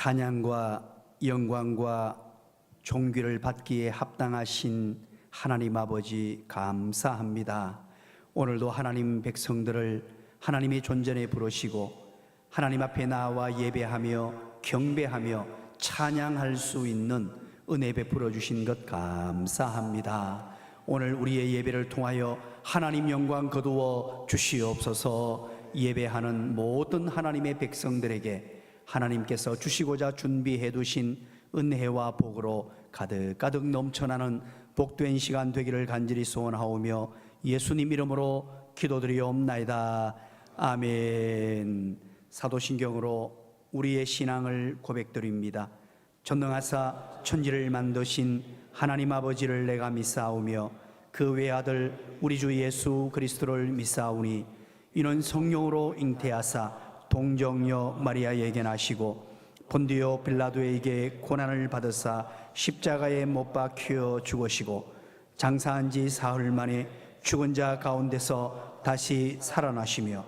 찬양과 영광과 존귀를 받기에 합당하신 하나님 아버지 감사합니다. 오늘도 하나님 백성들을 하나님의 존전에 부르시고 하나님 앞에 나와 예배하며 경배하며 찬양할 수 있는 은혜 베풀어 주신 것 감사합니다. 오늘 우리의 예배를 통하여 하나님 영광 거두어 주시옵소서. 예배하는 모든 하나님의 백성들에게 하나님께서 주시고자 준비해 두신 은혜와 복으로 가득가득 넘쳐나는 복된 시간 되기를 간절히 소원하오며 예수님 이름으로 기도드리옵나이다. 아멘. 사도신경으로 우리의 신앙을 고백드립니다. 전능하사 천지를 만드신 하나님 아버지를 내가 믿사오며 그 외아들 우리 주 예수 그리스도를 믿사오니 이는 성령으로 잉태하사 동정녀 마리아에게 나시고 본디오 빌라도에게 고난을 받으사 십자가에 못 박혀 죽으시고 장사한 지 사흘 만에 죽은 자 가운데서 다시 살아나시며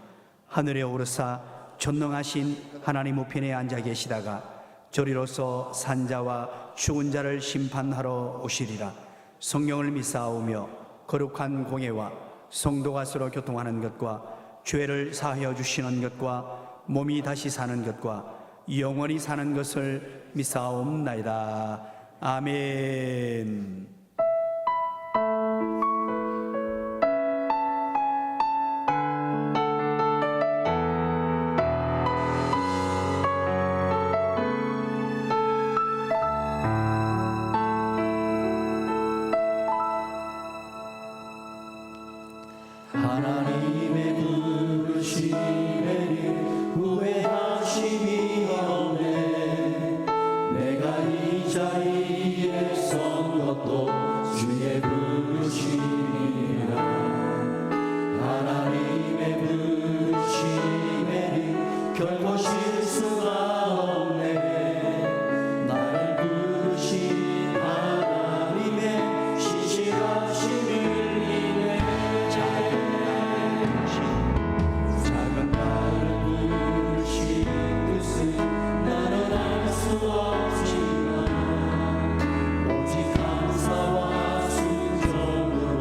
하늘에 오르사 전능하신 하나님 우편에 앉아 계시다가 저리로서 산자와 죽은 자를 심판하러 오시리라. 성령을 믿사오며 거룩한 공예와 성도가 서로 교통하는 것과 죄를 사하여 주시는 것과 몸이 다시 사는 것과 영원히 사는 것을 믿사옵나이다. 아멘. 하나님의 부르심에는 후회하심이 없네. 내가 이 자리에 선 것도 주의 부르심이라. 하나님의 부르심에는 결코 실수가 없네. 나를 부르신 하나님의 신실하심을 인해 작은 나를 부르신 뜻은 나는 알 수 없지만 오직 감사와 순종으로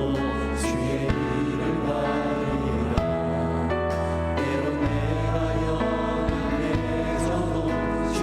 주의 일을 받으리라. 때론 내가 연약해져도 주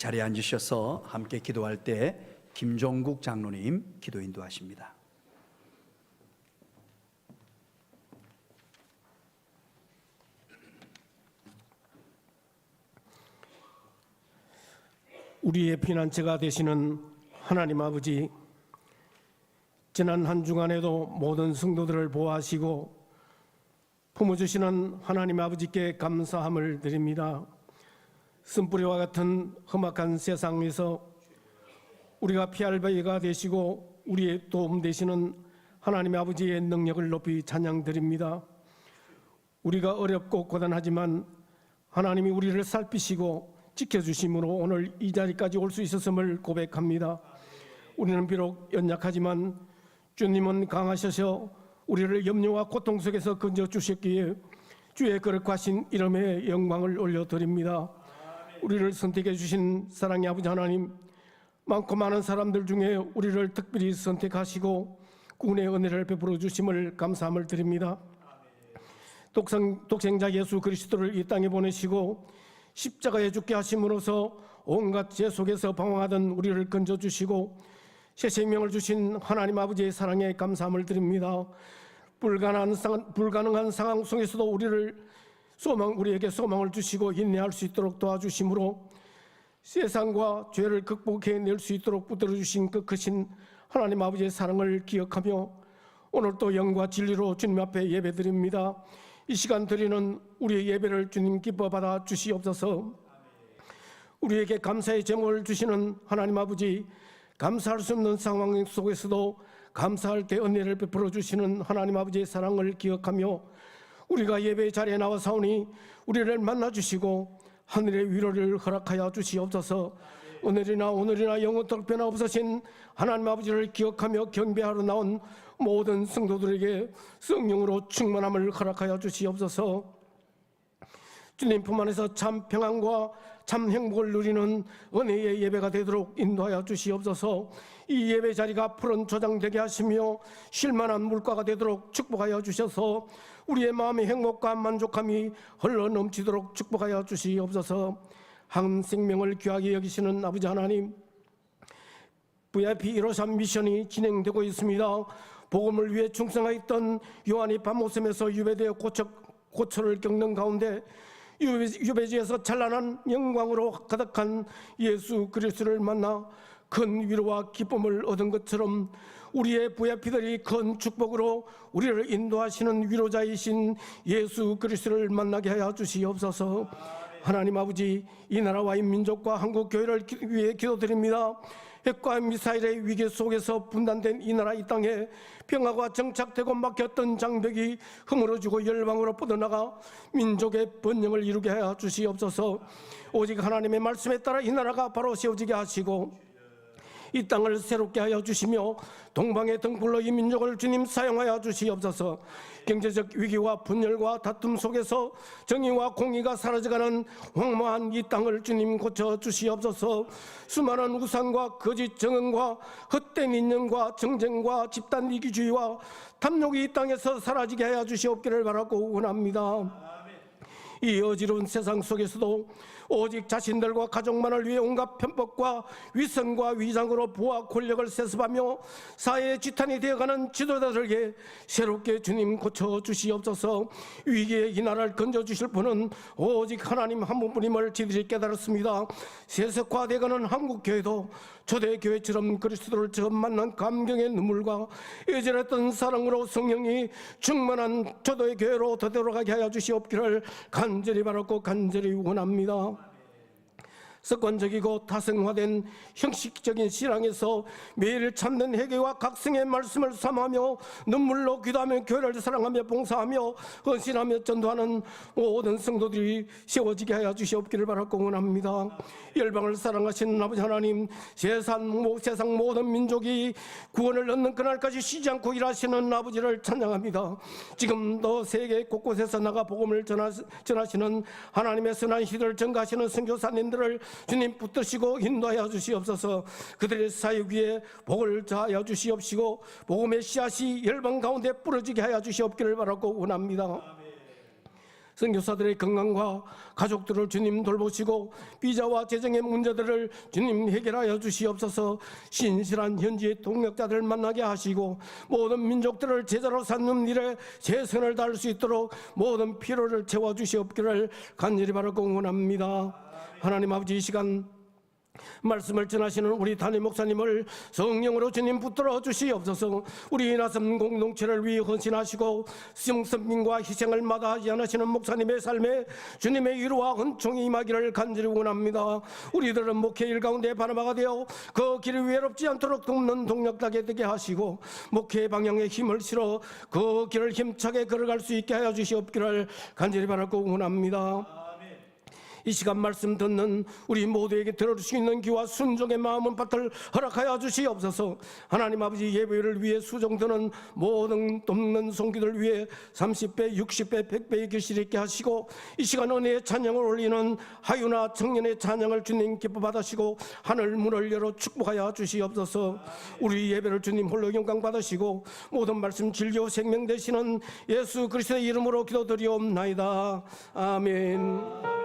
자리에 앉으셔서 함께 기도할 때 김종국 장로님 기도 인도하십니다. 우리의 피난처가 되시는 하나님 아버지, 지난 한 주간에도 모든 성도들을 보호하시고 품어주시는 하나님 아버지께 감사함을 드립니다. 쓴뿌리와 같은 험악한 세상에서 우리가 피할 바위가 되시고 우리의 도움 되시는 하나님 아버지의 능력을 높이 찬양드립니다. 우리가 어렵고 고단하지만 하나님이 우리를 살피시고 지켜주심으로 오늘 이 자리까지 올 수 있었음을 고백합니다. 우리는 비록 연약하지만 주님은 강하셔서 우리를 염려와 고통 속에서 건져주셨기에 주의 거룩하신 이름에 영광을 올려드립니다. 우리를 선택해 주신 사랑의 아버지 하나님, 많고 많은 사람들 중에 우리를 특별히 선택하시고 구원의 은혜를 베풀어 주심을 감사함을 드립니다. 독생자 예수 그리스도를 이 땅에 보내시고 십자가에 죽게 하심으로써 온갖 죄 속에서 방황하던 우리를 건져주시고 새 생명을 주신 하나님 아버지의 사랑에 감사함을 드립니다. 불가능한 상황 속에서도 우리에게 소망을 주시고 인내할 수 있도록 도와주심으로 세상과 죄를 극복해낼 수 있도록 붙들어주신 그 크신 하나님 아버지의 사랑을 기억하며 오늘 또 영과 진리로 주님 앞에 예배드립니다. 이 시간 드리는 우리의 예배를 주님 기뻐 받아 주시옵소서. 우리에게 감사의 제목을 주시는 하나님 아버지, 감사할 수 없는 상황 속에서도 감사할 때 은혜를 베풀어 주시는 하나님 아버지의 사랑을 기억하며 우리가 예배 자리에 나와사오니 우리를 만나 주시고 하늘의 위로를 허락하여 주시옵소서. 오늘이나 영원토록 변화없으신 하나님 아버지를 기억하며 경배하러 나온 모든 성도들에게 성령으로 충만함을 허락하여 주시옵소서. 주님 품 안에서 참 평안과 참 행복을 누리는 은혜의 예배가 되도록 인도하여 주시옵소서. 이 예배 자리가 푸른 조장되게 하시며 쉴만한 물가가 되도록 축복하여 주셔서 우리의 마음의 행복과 만족함이 흘러 넘치도록 축복하여 주시옵소서. 한 생명을 귀하게 여기시는 아버지 하나님, VIP 153 미션이 진행되고 있습니다. 복음을 위해 충성하였던 요한이 밤모섬에서 유배되어 고초를 겪는 가운데 유배지에서 찬란한 영광으로 가득한 예수 그리스도를 만나 큰 위로와 기쁨을 얻은 것처럼 우리의 VIP들이 큰 축복으로 우리를 인도하시는 위로자이신 예수 그리스도를 만나게 하여 주시옵소서. 하나님 아버지, 이 나라와 이 민족과 한국 교회를 위해 기도드립니다. 핵과 미사일의 위기 속에서 분단된 이 나라 이 땅에 평화가 정착되고 막혔던 장벽이 허물어지고 열방으로 뻗어나가 민족의 번영을 이루게 하여 주시옵소서. 오직 하나님의 말씀에 따라 이 나라가 바로 세워지게 하시고 이 땅을 새롭게 하여 주시며 동방의 등불로 이 민족을 주님 사용하여 주시옵소서. 경제적 위기와 분열과 다툼 속에서 정의와 공의가 사라져가는 황무한 이 땅을 주님 고쳐 주시옵소서. 수많은 우상과 거짓 정언과 헛된 인연과 정쟁과 집단 이기주의와 탐욕이 이 땅에서 사라지게 하여 주시옵기를 바라고 원합니다. 이 어지러운 세상 속에서도 오직 자신들과 가족만을 위해 온갖 편법과 위선과 위장으로 부와 권력을 세습하며 사회의 지탄이 되어가는 지도자들에게 새롭게 주님 고쳐주시옵소서. 위기의 이 나라를 건져주실 분은 오직 하나님 한 분뿐임을 저희들이 깨달았습니다. 세속화되어가는 한국교회도 초대교회처럼 그리스도를 처음 만난 감격의 눈물과 애절했던 사랑으로 성령이 충만한 초대의 교회로 되돌아가게 하여 주시옵기를 간절히 바라고 간절히 원합니다. 습관적이고 타성화된 형식적인 신앙에서 매일 참된 회개와 각성의 말씀을 삼하며 눈물로 기도하며 교회를 사랑하며 봉사하며 헌신하며 전도하는 모든 성도들이 세워지게 하여 주시옵기를 바라고 원합니다. 열방을 사랑하시는 아버지 하나님, 세상 모든 민족이 구원을 얻는 그날까지 쉬지 않고 일하시는 아버지를 찬양합니다. 지금도 세계 곳곳에서 나가 복음을 전하시는 하나님의 선한 시대를 전가하시는 선교사님들을 주님 붙드시고 인도하여 주시옵소서. 그들의 사역 위에 복을 자하여 주시옵시고 복음의 씨앗이 열방 가운데 뿌려지게 하여 주시옵기를 바라고 원합니다. 선교사들의 건강과 가족들을 주님 돌보시고 비자와 재정의 문제들을 주님 해결하여 주시옵소서. 신실한 현지의 동력자들을 만나게 하시고 모든 민족들을 제자로 삼는 일에 최선을 다할 수 있도록 모든 필요를 채워주시옵기를 간절히 바라고 원합니다. 하나님 아버지, 이 시간 말씀을 전하시는 우리 담임 목사님을 성령으로 주님 붙들어 주시옵소서. 우리 나섬 공동체를 위해 헌신하시고 성민과 희생을 마다하지 않으시는 목사님의 삶에 주님의 위로와 은총이 임하기를 간절히 원합니다. 우리들은 목회 일 가운데 바나바가 되어 그 길이 외롭지 않도록 돕는 동력하게 되게 하시고 목회 방향에 힘을 실어 그 길을 힘차게 걸어갈 수 있게 하여 주시옵기를 간절히 바라고 원합니다. 이 시간 말씀 듣는 우리 모두에게 들을 수 있는 귀와 순종의 마음은 밭을 허락하여 주시옵소서. 하나님 아버지, 예배를 위해 수종드는 모든 돕는 성기들 위해 30배, 60배, 100배의 결실이 있게 하시고 이 시간 은혜의 찬양을 올리는 하유나 청년의 찬양을 주님 기뻐 받으시고 하늘 문을 열어 축복하여 주시옵소서. 우리 예배를 주님 홀로 영광 받으시고 모든 말씀 진료 생명 되시는 예수 그리스도의 이름으로 기도드리옵나이다. 아멘.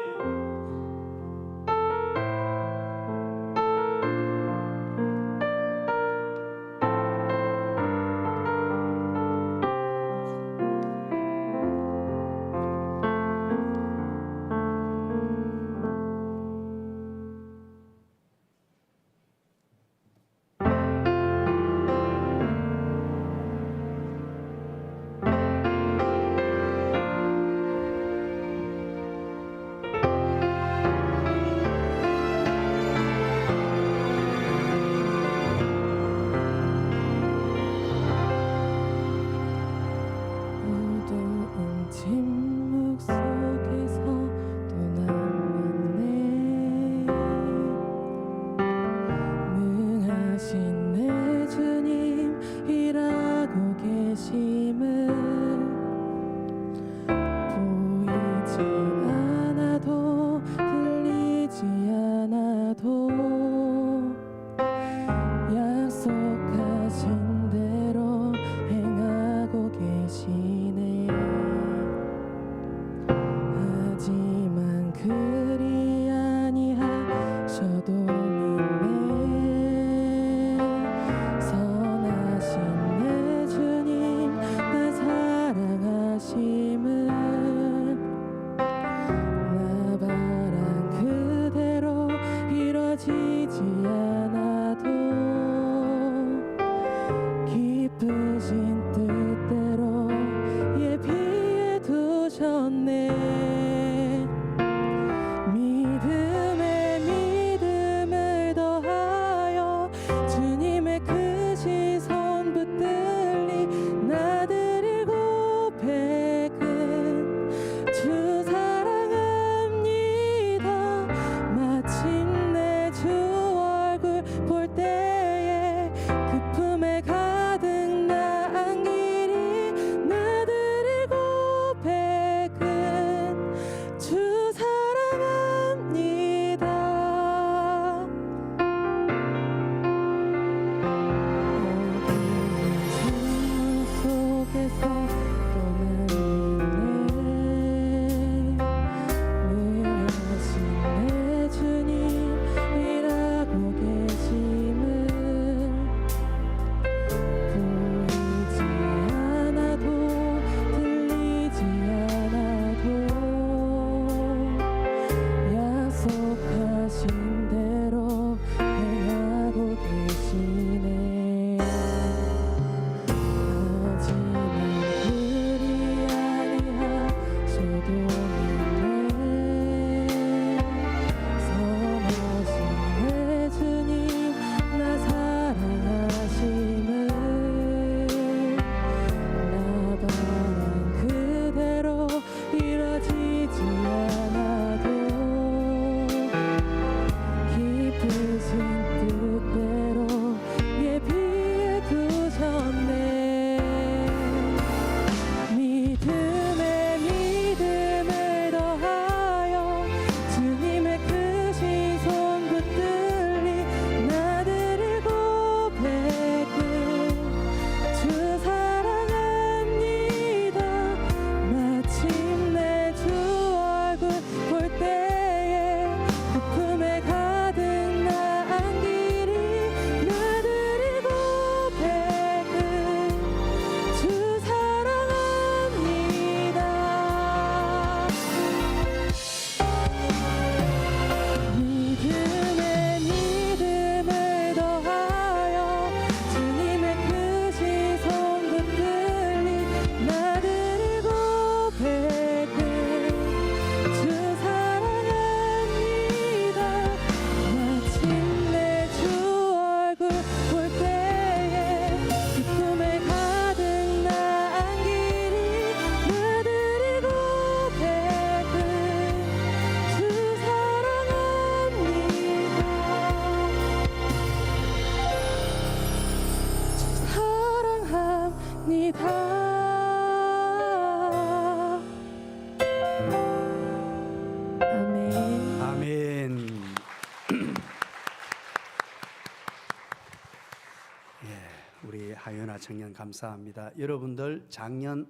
우리 하윤아 청년 감사합니다. 여러분들 작년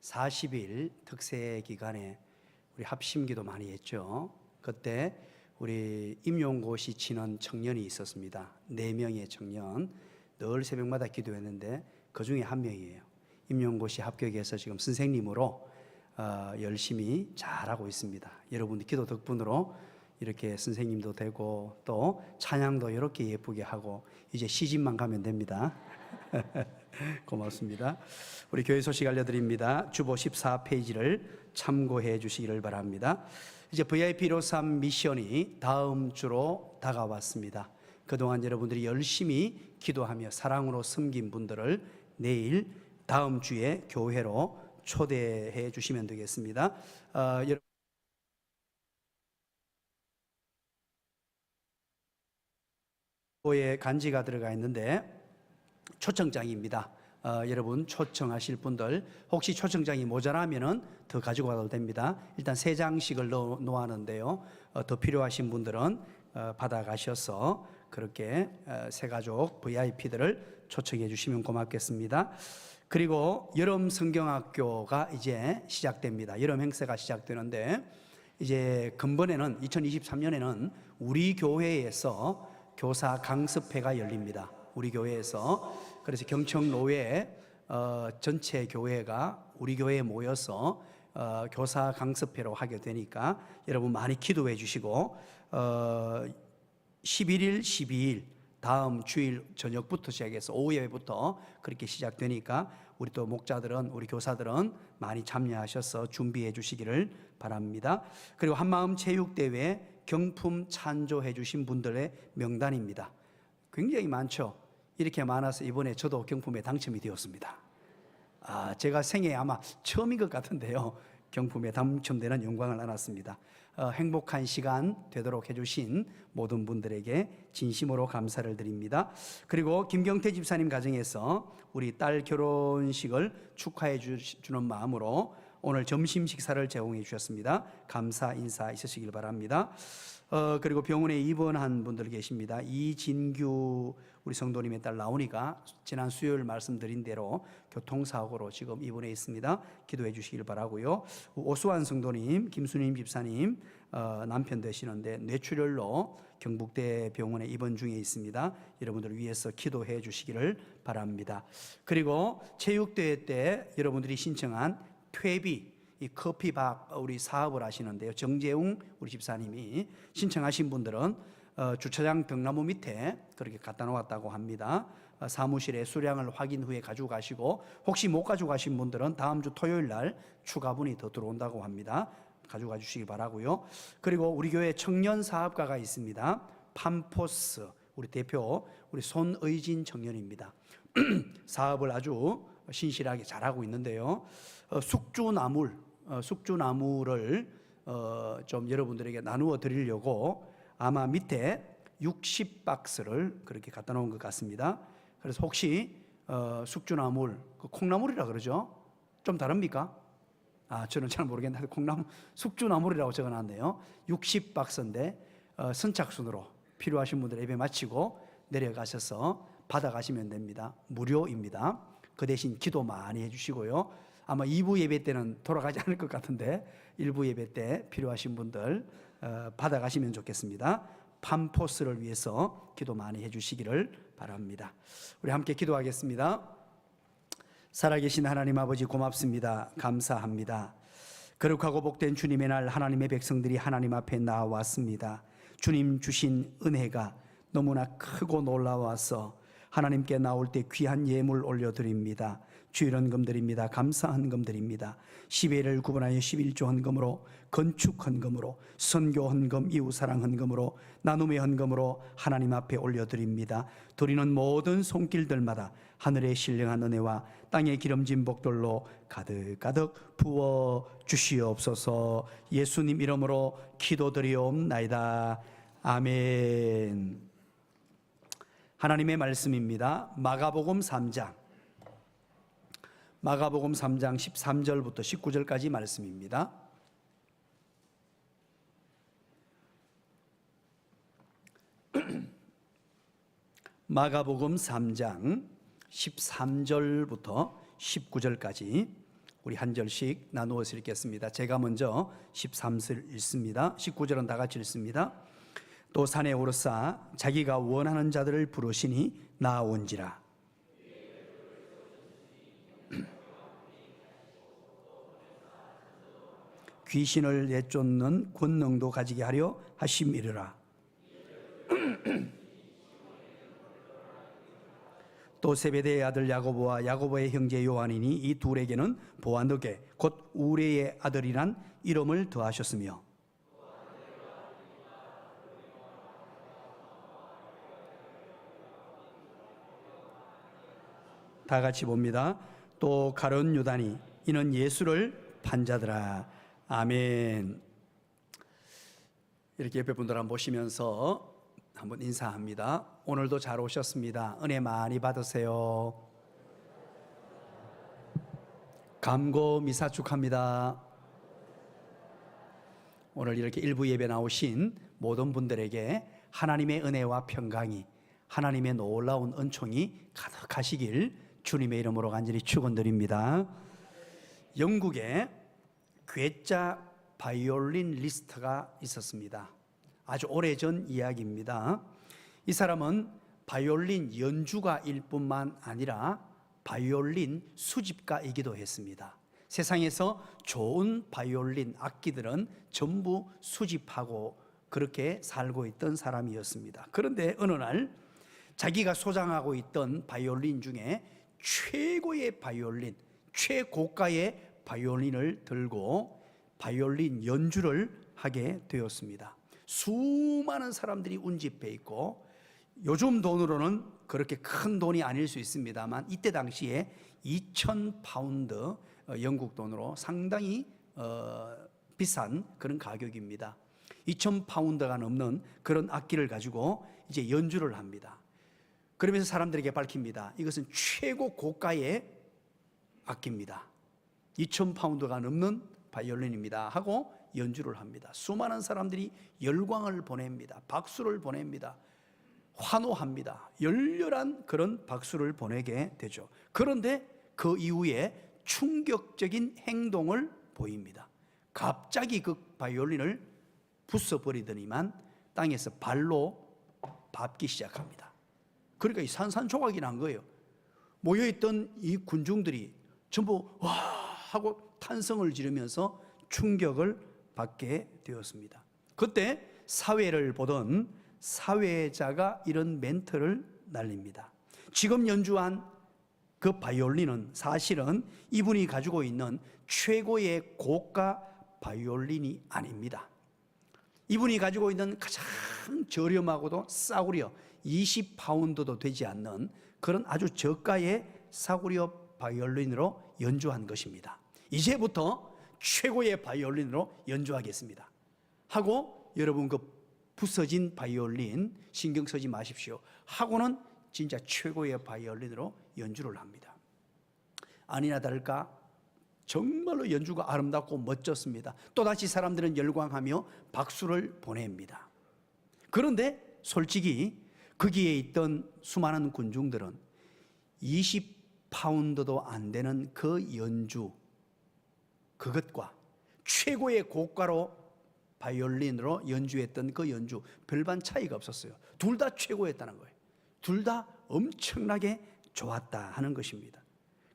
40일 특세 기간에 우리 합심기도 많이 했죠. 그때 우리 임용고시 치는 청년이 있었습니다. 4명의 청년 늘 새벽마다 기도했는데 그 중에 한 명이에요. 임용고시 합격해서 지금 선생님으로 열심히 잘하고 있습니다. 여러분들 기도 덕분으로 이렇게 선생님도 되고 또 찬양도 이렇게 예쁘게 하고 이제 시집만 가면 됩니다. 고맙습니다. 우리 교회 소식 알려드립니다. 주보 14페이지를 참고해 주시기를 바랍니다. 이제 VIP로 삼 미션이 다음 주로 다가왔습니다. 그동안 여러분들이 열심히 기도하며 사랑으로 섬긴 분들을 내일 다음 주에 교회로 초대해 주시면 되겠습니다. 에 간지가 들어가 있는데 초청장입니다. 여러분 초청하실 분들 혹시 초청장이 모자라면은 더 가지고 가도 됩니다. 일단 3장씩을 놓았는데요. 더 필요하신 분들은 받아가셔서 그렇게 새가족 VIP들을 초청해 주시면 고맙겠습니다. 그리고 여름 성경학교가 이제 시작됩니다. 여름 행사가 시작되는데 이제 근본에는 2023년에는 우리 교회에서 교사 강습회가 열립니다. 우리 교회에서. 그래서 경청로회 전체 교회가 우리 교회에 모여서 교사 강습회로 하게 되니까 여러분 많이 기도해 주시고 11일, 12일 다음 주일 저녁부터 시작해서 오후 예배부터 그렇게 시작되니까 우리 또 목자들은 우리 교사들은 많이 참여하셔서 준비해 주시기를 바랍니다. 그리고 한마음 체육대회 경품 찬조해 주신 분들의 명단입니다. 굉장히 많죠. 이렇게 많아서 이번에 저도 경품에 당첨이 되었습니다. 제가 생애 아마 처음인 것 같은데요. 경품에 당첨되는 영광을 안았습니다. 행복한 시간 되도록 해주신 모든 분들에게 진심으로 감사를 드립니다. 그리고 김경태 집사님 가정에서 우리 딸 결혼식을 축하해 주는 마음으로 오늘 점심 식사를 제공해 주셨습니다. 감사 인사 있으시길 바랍니다. 그리고 병원에 입원한 분들 계십니다. 이진규 우리 성도님의 딸 라온이가 지난 수요일 말씀드린 대로 교통사고로 지금 입원해 있습니다. 기도해 주시길 바라고요. 오수환 성도님, 김수님 집사님 남편 되시는데 뇌출혈로 경북대 병원에 입원 중에 있습니다. 여러분들 위해서 기도해 주시기를 바랍니다. 그리고 체육대회 때 여러분들이 신청한 퇴비 이 커피밥 우리 사업을 하시는데요. 정재웅 우리 집사님이 신청하신 분들은 주차장 벽나무 밑에 그렇게 갖다 놓았다고 합니다. 사무실에 수량을 확인 후에 가지고 가시고 혹시 못 가지고 가신 분들은 다음 주 토요일 날 추가분이 더 들어온다고 합니다. 가져가 주시기 바라고요. 그리고 우리 교회 청년 사업가가 있습니다. 팜포스 우리 대표 우리 손의진 청년입니다. 사업을 아주 신실하게 잘하고 있는데요. 숙주나무를 좀 여러분들에게 나누어 드리려고 아마 밑에 60박스를 그렇게 갖다 놓은 것 같습니다. 그래서 혹시 숙주나물, 콩나물이라 그러죠? 좀 다릅니까? 저는 잘 모르겠는데 숙주나물이라고 적어놨네요. 60박스인데 선착순으로 필요하신 분들 예배 마치고 내려가셔서 받아가시면 됩니다. 무료입니다. 그 대신 기도 많이 해주시고요. 아마 2부 예배 때는 돌아가지 않을 것 같은데 1부 예배 때 필요하신 분들 받아가시면 좋겠습니다. 팜포스를 위해서 기도 많이 해주시기를 바랍니다. 우리 함께 기도하겠습니다. 살아계신 하나님 아버지 고맙습니다. 감사합니다. 거룩하고 복된 주님의 날 하나님의 백성들이 하나님 앞에 나왔습니다. 주님 주신 은혜가 너무나 크고 놀라워서 하나님께 나올 때 귀한 예물 올려드립니다. 주일헌금드립니다. 감사헌금드립니다. 10회를 구분하여 11조 헌금으로 건축 헌금으로 선교 헌금 이웃사랑 헌금으로 나눔의 헌금으로 하나님 앞에 올려드립니다. 드리는 모든 손길들마다 하늘의 신령한 은혜와 땅의 기름진 복들로 가득가득 부어 주시옵소서. 예수님 이름으로 기도드리옵나이다. 아멘. 하나님의 말씀입니다. 마가복음 3장 13절부터 19절까지 말씀입니다. 마가복음 3장 13절부터 19절까지 우리 한 절씩 나누어서 읽겠습니다. 제가 먼저 13절 읽습니다. 19절은 다 같이 읽습니다. 또 산에 오르사 자기가 원하는 자들을 부르시니 나온지라. 귀신을 내쫓는 권능도 가지게 하려 하심이르라. 또 세베대의 아들 야고보와 야고보의 형제 요한이니 이 둘에게는 보아너게 곧 우레의 아들이란 이름을 더하셨으며 다 같이 봅니다. 또 가룟 유다니 이는 예수를 판자더라. 아멘. 이렇게 옆에 분들 한번 보시면서 한번 인사합니다. 오늘도 잘 오셨습니다. 은혜 많이 받으세요. 감고 미사 축하합니다. 오늘 이렇게 일부 예배 나오신 모든 분들에게 하나님의 은혜와 평강이, 하나님의 놀라운 은총이 가득하시길 주님의 이름으로 간절히 축원드립니다. 영국에 괴짜 바이올린 리스트가 있었습니다. 아주 오래전 이야기입니다. 이 사람은 바이올린 연주가일 뿐만 아니라 바이올린 수집가이기도 했습니다. 세상에서 좋은 바이올린 악기들은 전부 수집하고 그렇게 살고 있던 사람이었습니다. 그런데 어느 날 자기가 소장하고 있던 바이올린 중에 최고의 바이올린, 최고가의 바이올린을 들고 바이올린 연주를 하게 되었습니다. 수많은 사람들이 운집해 있고 요즘 돈으로는 그렇게 큰 돈이 아닐 수 있습니다만 이때 당시에 2,000파운드 영국 돈으로 상당히 비싼 그런 가격입니다. 2,000파운드가 넘는 그런 악기를 가지고 이제 연주를 합니다. 그러면서 사람들에게 밝힙니다. 이것은 최고 고가의 악기입니다. 2,000파운드가 넘는 바이올린입니다 하고 연주를 합니다. 수많은 사람들이 열광을 보냅니다. 박수를 보냅니다. 환호합니다. 열렬한 그런 박수를 보내게 되죠. 그런데 그 이후에 충격적인 행동을 보입니다. 갑자기 그 바이올린을 부숴버리더니만 땅에서 발로 밟기 시작합니다. 그러니까 이 산산조각이 난 거예요. 모여있던 이 군중들이 전부 와 하고 탄성을 지르면서 충격을 받게 되었습니다. 그때 사회를 보던 사회자가 이런 멘트를 날립니다. 지금 연주한 그 바이올린은 사실은 이분이 가지고 있는 최고의 고가 바이올린이 아닙니다. 이분이 가지고 있는 가장 저렴하고도 싸구려 20파운드도 되지 않는 그런 아주 저가의 싸구려 바이올린으로 연주한 것입니다. 이제부터 최고의 바이올린으로 연주하겠습니다 하고 여러분 그 부서진 바이올린 신경 쓰지 마십시오 하고는 진짜 최고의 바이올린으로 연주를 합니다. 아니나 다를까 정말로 연주가 아름답고 멋졌습니다. 또다시 사람들은 열광하며 박수를 보냅니다. 그런데 솔직히 거기에 있던 수많은 군중들은 20파운드도 안 되는 그 연주, 그것과 최고의 고가로 바이올린으로 연주했던 그 연주 별반 차이가 없었어요. 둘 다 최고였다는 거예요. 둘 다 엄청나게 좋았다 하는 것입니다.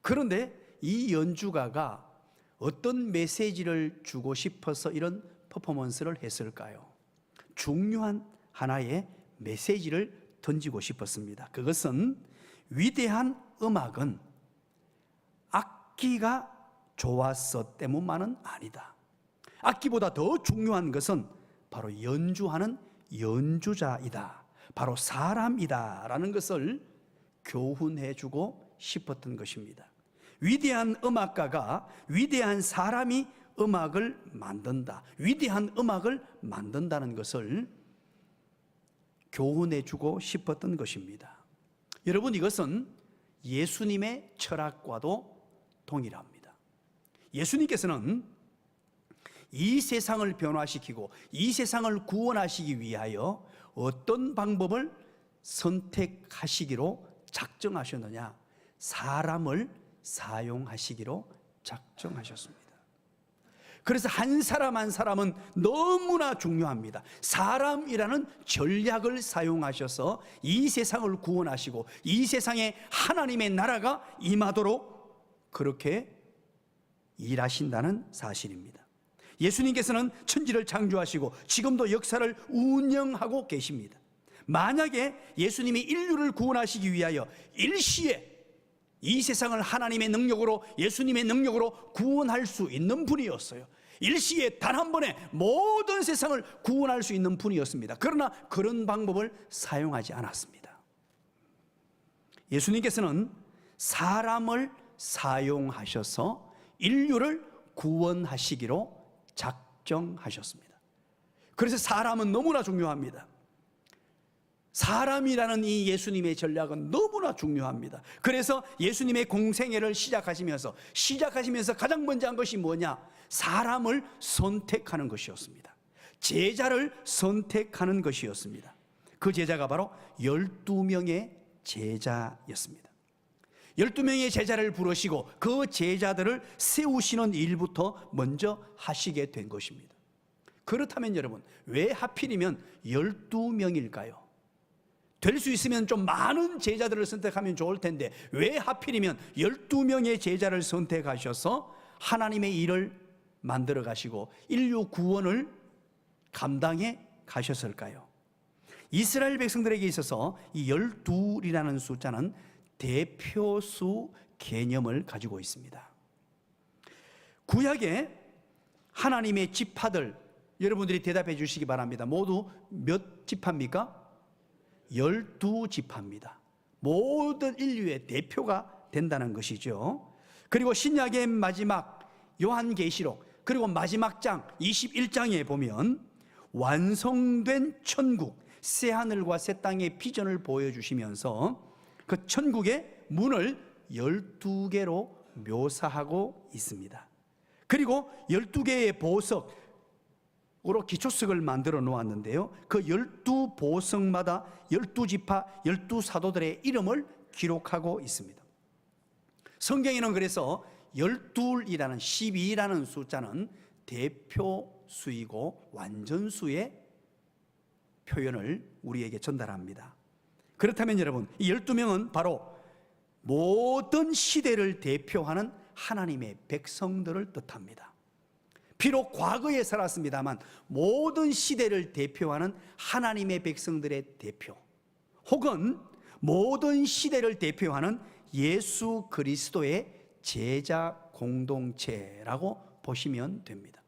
그런데 이 연주가가 어떤 메시지를 주고 싶어서 이런 퍼포먼스를 했을까요? 중요한 하나의 메시지를 던지고 싶었습니다. 그것은 위대한 음악은 악기가 좋았어 때문만은 아니다. 악기보다 더 중요한 것은 바로 연주하는 연주자이다. 바로 사람이다 라는 것을 교훈해 주고 싶었던 것입니다. 위대한 음악가가 위대한 사람이 음악을 만든다. 위대한 음악을 만든다는 것을 교훈해 주고 싶었던 것입니다. 여러분 이것은 예수님의 철학과도 동일합니다. 예수님께서는 이 세상을 변화시키고 이 세상을 구원하시기 위하여 어떤 방법을 선택하시기로 작정하셨느냐? 사람을 사용하시기로 작정하셨습니다. 그래서 한 사람 한 사람은 너무나 중요합니다. 사람이라는 전략을 사용하셔서 이 세상을 구원하시고 이 세상에 하나님의 나라가 임하도록 그렇게 일하신다는 사실입니다. 예수님께서는 천지를 창조하시고 지금도 역사를 운영하고 계십니다. 만약에 예수님이 인류를 구원하시기 위하여 일시에 이 세상을 하나님의 능력으로, 예수님의 능력으로 구원할 수 있는 분이었어요. 일시에 단 한 번에 모든 세상을 구원할 수 있는 분이었습니다. 그러나 그런 방법을 사용하지 않았습니다. 예수님께서는 사람을 사용하셔서 인류를 구원하시기로 작정하셨습니다. 그래서 사람은 너무나 중요합니다. 사람이라는 이 예수님의 전략은 너무나 중요합니다. 그래서 예수님의 공생애를 시작하시면서 가장 먼저 한 것이 뭐냐? 사람을 선택하는 것이었습니다. 제자를 선택하는 것이었습니다. 그 제자가 바로 12명의 제자였습니다. 12명의 제자를 부르시고 그 제자들을 세우시는 일부터 먼저 하시게 된 것입니다. 그렇다면 여러분, 왜 하필이면 12명일까요? 될 수 있으면 좀 많은 제자들을 선택하면 좋을 텐데 왜 하필이면 12명의 제자를 선택하셔서 하나님의 일을 만들어 가시고 인류 구원을 감당해 가셨을까요? 이스라엘 백성들에게 있어서 이 12이라는 숫자는 대표수 개념을 가지고 있습니다. 구약에 하나님의 지파들, 여러분들이 대답해 주시기 바랍니다. 모두 몇 지파입니까? 12지파입니다. 모든 인류의 대표가 된다는 것이죠. 그리고 신약의 마지막 요한계시록, 그리고 마지막 장 21장에 보면 완성된 천국, 새하늘과 새 땅의 비전을 보여주시면서 그 천국의 문을 12개로 묘사하고 있습니다. 그리고 12개의 보석으로 기초석을 만들어 놓았는데요, 그 12보석마다 12지파 12사도들의 이름을 기록하고 있습니다. 성경에는 그래서 12이라는 12라는 숫자는 대표수이고 완전수의 표현을 우리에게 전달합니다. 그렇다면 여러분, 이 12명은 바로 모든 시대를 대표하는 하나님의 백성들을 뜻합니다. 비록 과거에 살았습니다만 모든 시대를 대표하는 하나님의 백성들의 대표, 혹은 모든 시대를 대표하는 예수 그리스도의 제자 공동체라고 보시면 됩니다.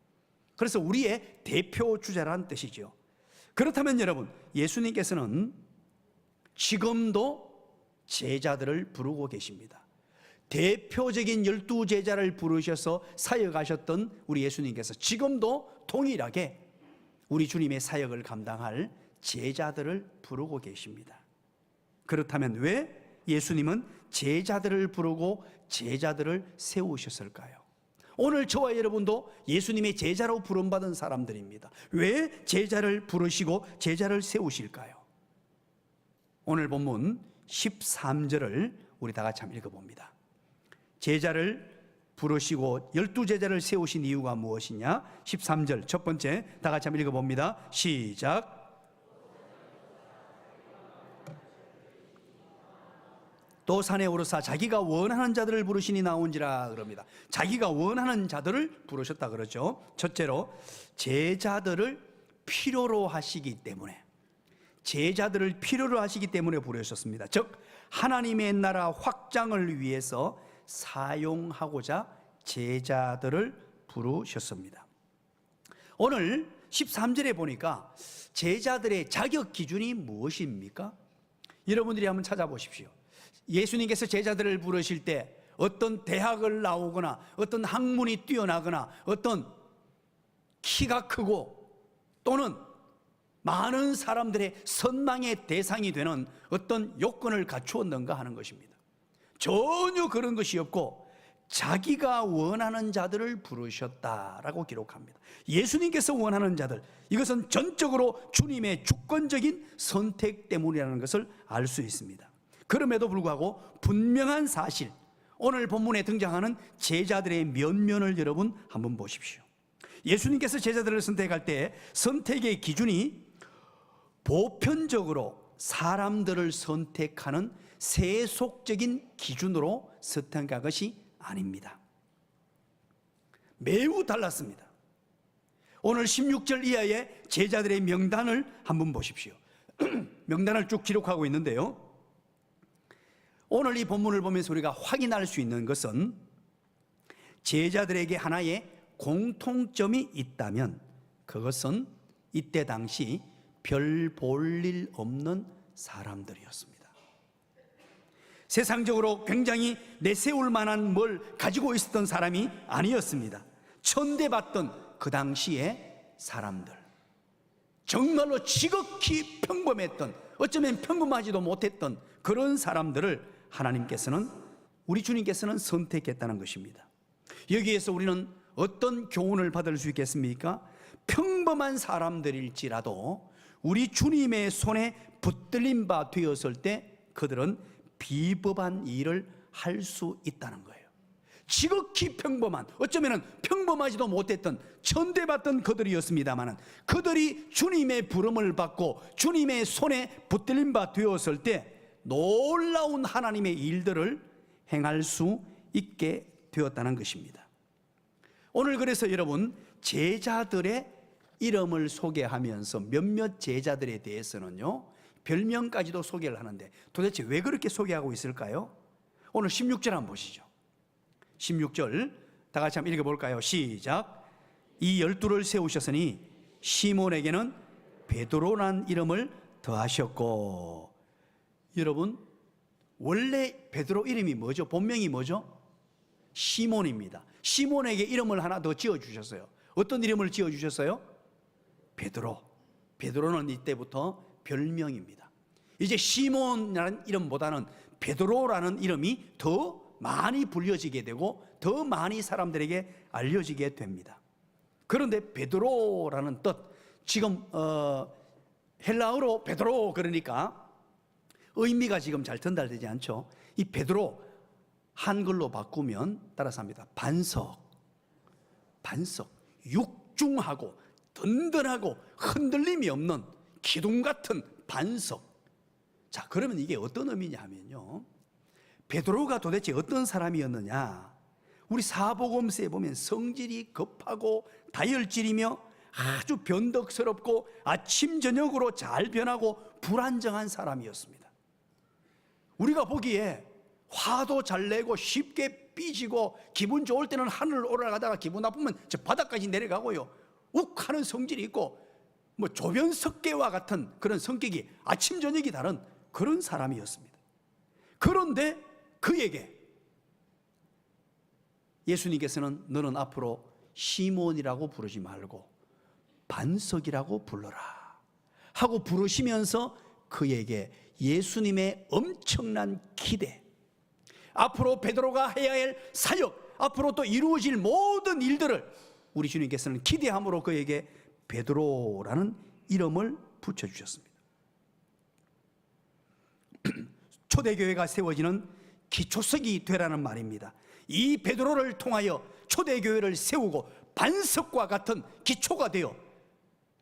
그래서 우리의 대표 주자라는 뜻이죠. 그렇다면 여러분, 예수님께서는 지금도 제자들을 부르고 계십니다. 대표적인 12제자를 부르셔서 사역하셨던 우리 예수님께서 지금도 동일하게 우리 주님의 사역을 감당할 제자들을 부르고 계십니다. 그렇다면 왜 예수님은 제자들을 부르고 제자들을 세우셨을까요? 오늘 저와 여러분도 예수님의 제자로 부름받은 사람들입니다. 왜 제자를 부르시고 제자를 세우실까요? 오늘 본문 13절을 우리 다 같이 한번 읽어봅니다. 제자를 부르시고 12제자를 세우신 이유가 무엇이냐? 13절 첫 번째 다 같이 한번 읽어봅니다. 시작. 또 산에 오르사 자기가 원하는 자들을 부르시니 나온지라 그럽니다. 자기가 원하는 자들을 부르셨다 그러죠. 첫째로 제자들을 필요로 하시기 때문에, 제자들을 필요로 하시기 때문에 부르셨습니다. 즉 하나님의 나라 확장을 위해서 사용하고자 제자들을 부르셨습니다. 오늘 13절에 보니까 제자들의 자격 기준이 무엇입니까? 여러분들이 한번 찾아보십시오. 예수님께서 제자들을 부르실 때 어떤 대학을 나오거나 어떤 학문이 뛰어나거나 어떤 키가 크고 또는 많은 사람들의 선망의 대상이 되는 어떤 요건을 갖추었는가 하는 것입니다. 전혀 그런 것이 없고 자기가 원하는 자들을 부르셨다라고 기록합니다. 예수님께서 원하는 자들, 이것은 전적으로 주님의 주권적인 선택 때문이라는 것을 알 수 있습니다. 그럼에도 불구하고 분명한 사실, 오늘 본문에 등장하는 제자들의 면면을 여러분 한번 보십시오. 예수님께서 제자들을 선택할 때 선택의 기준이 보편적으로 사람들을 선택하는 세속적인 기준으로 선택한 것이 아닙니다. 매우 달랐습니다. 오늘 16절 이하의 제자들의 명단을 한번 보십시오. 명단을 쭉 기록하고 있는데요, 오늘 이 본문을 보면서 우리가 확인할 수 있는 것은 제자들에게 하나의 공통점이 있다면 그것은 이때 당시 별 볼 일 없는 사람들이었습니다. 세상적으로 굉장히 내세울 만한 뭘 가지고 있었던 사람이 아니었습니다. 천대받던 그 당시의 사람들, 정말로 지극히 평범했던, 어쩌면 평범하지도 못했던 그런 사람들을 하나님께서는, 우리 주님께서는 선택했다는 것입니다. 여기에서 우리는 어떤 교훈을 받을 수 있겠습니까? 평범한 사람들일지라도 우리 주님의 손에 붙들린 바 되었을 때 그들은 비법한 일을 할 수 있다는 거예요. 지극히 평범한, 어쩌면 평범하지도 못했던 천대받던 그들이었습니다만 그들이 주님의 부름을 받고 주님의 손에 붙들린 바 되었을 때 놀라운 하나님의 일들을 행할 수 있게 되었다는 것입니다. 오늘 그래서 여러분, 제자들의 이름을 소개하면서 몇몇 제자들에 대해서는요 별명까지도 소개를 하는데 도대체 왜 그렇게 소개하고 있을까요? 오늘 16절 한번 보시죠. 16절 다 같이 한번 읽어볼까요? 시작. 이 12를 세우셨으니 시몬에게는 베드로라는 이름을 더하셨고. 여러분, 원래 베드로 이름이 뭐죠? 본명이 뭐죠? 시몬입니다. 시몬에게 이름을 하나 더 지어주셨어요. 어떤 이름을 지어주셨어요? 베드로. 베드로는 이때부터 별명입니다. 이제 시몬이라는 이름보다는 베드로라는 이름이 더 많이 불려지게 되고 더 많이 사람들에게 알려지게 됩니다. 그런데 베드로라는 뜻, 지금 헬라어로 베드로 그러니까 의미가 지금 잘 전달되지 않죠. 이 베드로 한글로 바꾸면 따라서 합니다. 반석, 육중하고 든든하고 흔들림이 없는 기둥 같은 반석. 자, 그러면 이게 어떤 의미냐 하면요, 베드로가 도대체 어떤 사람이었느냐, 우리 사복음서에 보면 성질이 급하고 다혈질이며 아주 변덕스럽고 아침 저녁으로 잘 변하고 불안정한 사람이었습니다. 우리가 보기에 화도 잘 내고 쉽게 삐지고 기분 좋을 때는 하늘을 올라가다가 기분 나쁘면 저 바닥까지 내려가고요, 욱하는 성질이 있고 뭐 조변석계와 같은 그런 성격이 아침 저녁이 다른 그런 사람이었습니다. 그런데 그에게 예수님께서는 너는 앞으로 시몬이라고 부르지 말고 반석이라고 불러라 하고 부르시면서 그에게 예수님의 엄청난 기대, 앞으로 베드로가 해야 할 사역, 앞으로 또 이루어질 모든 일들을 우리 주님께서는 기대함으로 그에게 베드로라는 이름을 붙여주셨습니다. 초대교회가 세워지는 기초석이 되라는 말입니다. 이 베드로를 통하여 초대교회를 세우고 반석과 같은 기초가 되어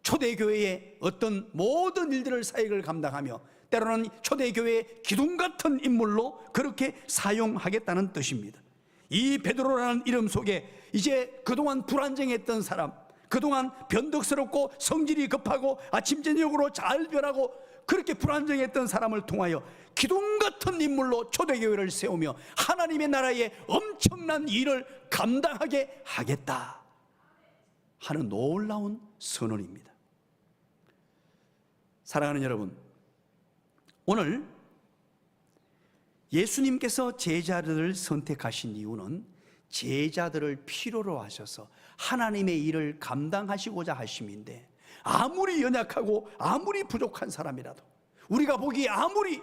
초대교회의 어떤 모든 일들을 사역을 감당하며 때로는 초대교회의 기둥 같은 인물로 그렇게 사용하겠다는 뜻입니다. 이 베드로라는 이름 속에 이제 그동안 불안정했던 사람, 그동안 변덕스럽고 성질이 급하고 아침 저녁으로 잘 변하고 그렇게 불안정했던 사람을 통하여 기둥 같은 인물로 초대교회를 세우며 하나님의 나라의 엄청난 일을 감당하게 하겠다 하는 놀라운 선언입니다. 사랑하는 여러분, 오늘 예수님께서 제자들을 선택하신 이유는 제자들을 필요로 하셔서 하나님의 일을 감당하시고자 하심인데, 아무리 연약하고 아무리 부족한 사람이라도, 우리가 보기에 아무리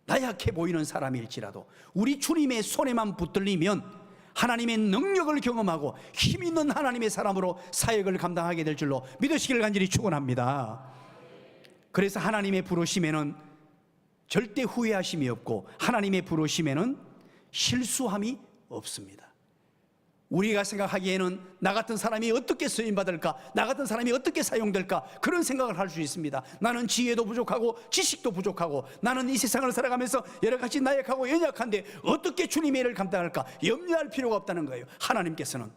나약해 보이는 사람일지라도 우리 주님의 손에만 붙들리면 하나님의 능력을 경험하고 힘 있는 하나님의 사람으로 사역을 감당하게 될 줄로 믿으시기를 간절히 축원합니다. 그래서 하나님의 부르심에는 절대 후회하심이 없고 하나님의 부르심에는 실수함이 없습니다. 우리가 생각하기에는 나 같은 사람이 어떻게 쓰임받을까, 나 같은 사람이 어떻게 사용될까, 그런 생각을 할 수 있습니다. 나는 지혜도 부족하고 지식도 부족하고 나는 이 세상을 살아가면서 여러 가지 나약하고 연약한데 어떻게 주님의 일을 감당할까 염려할 필요가 없다는 거예요. 하나님께서는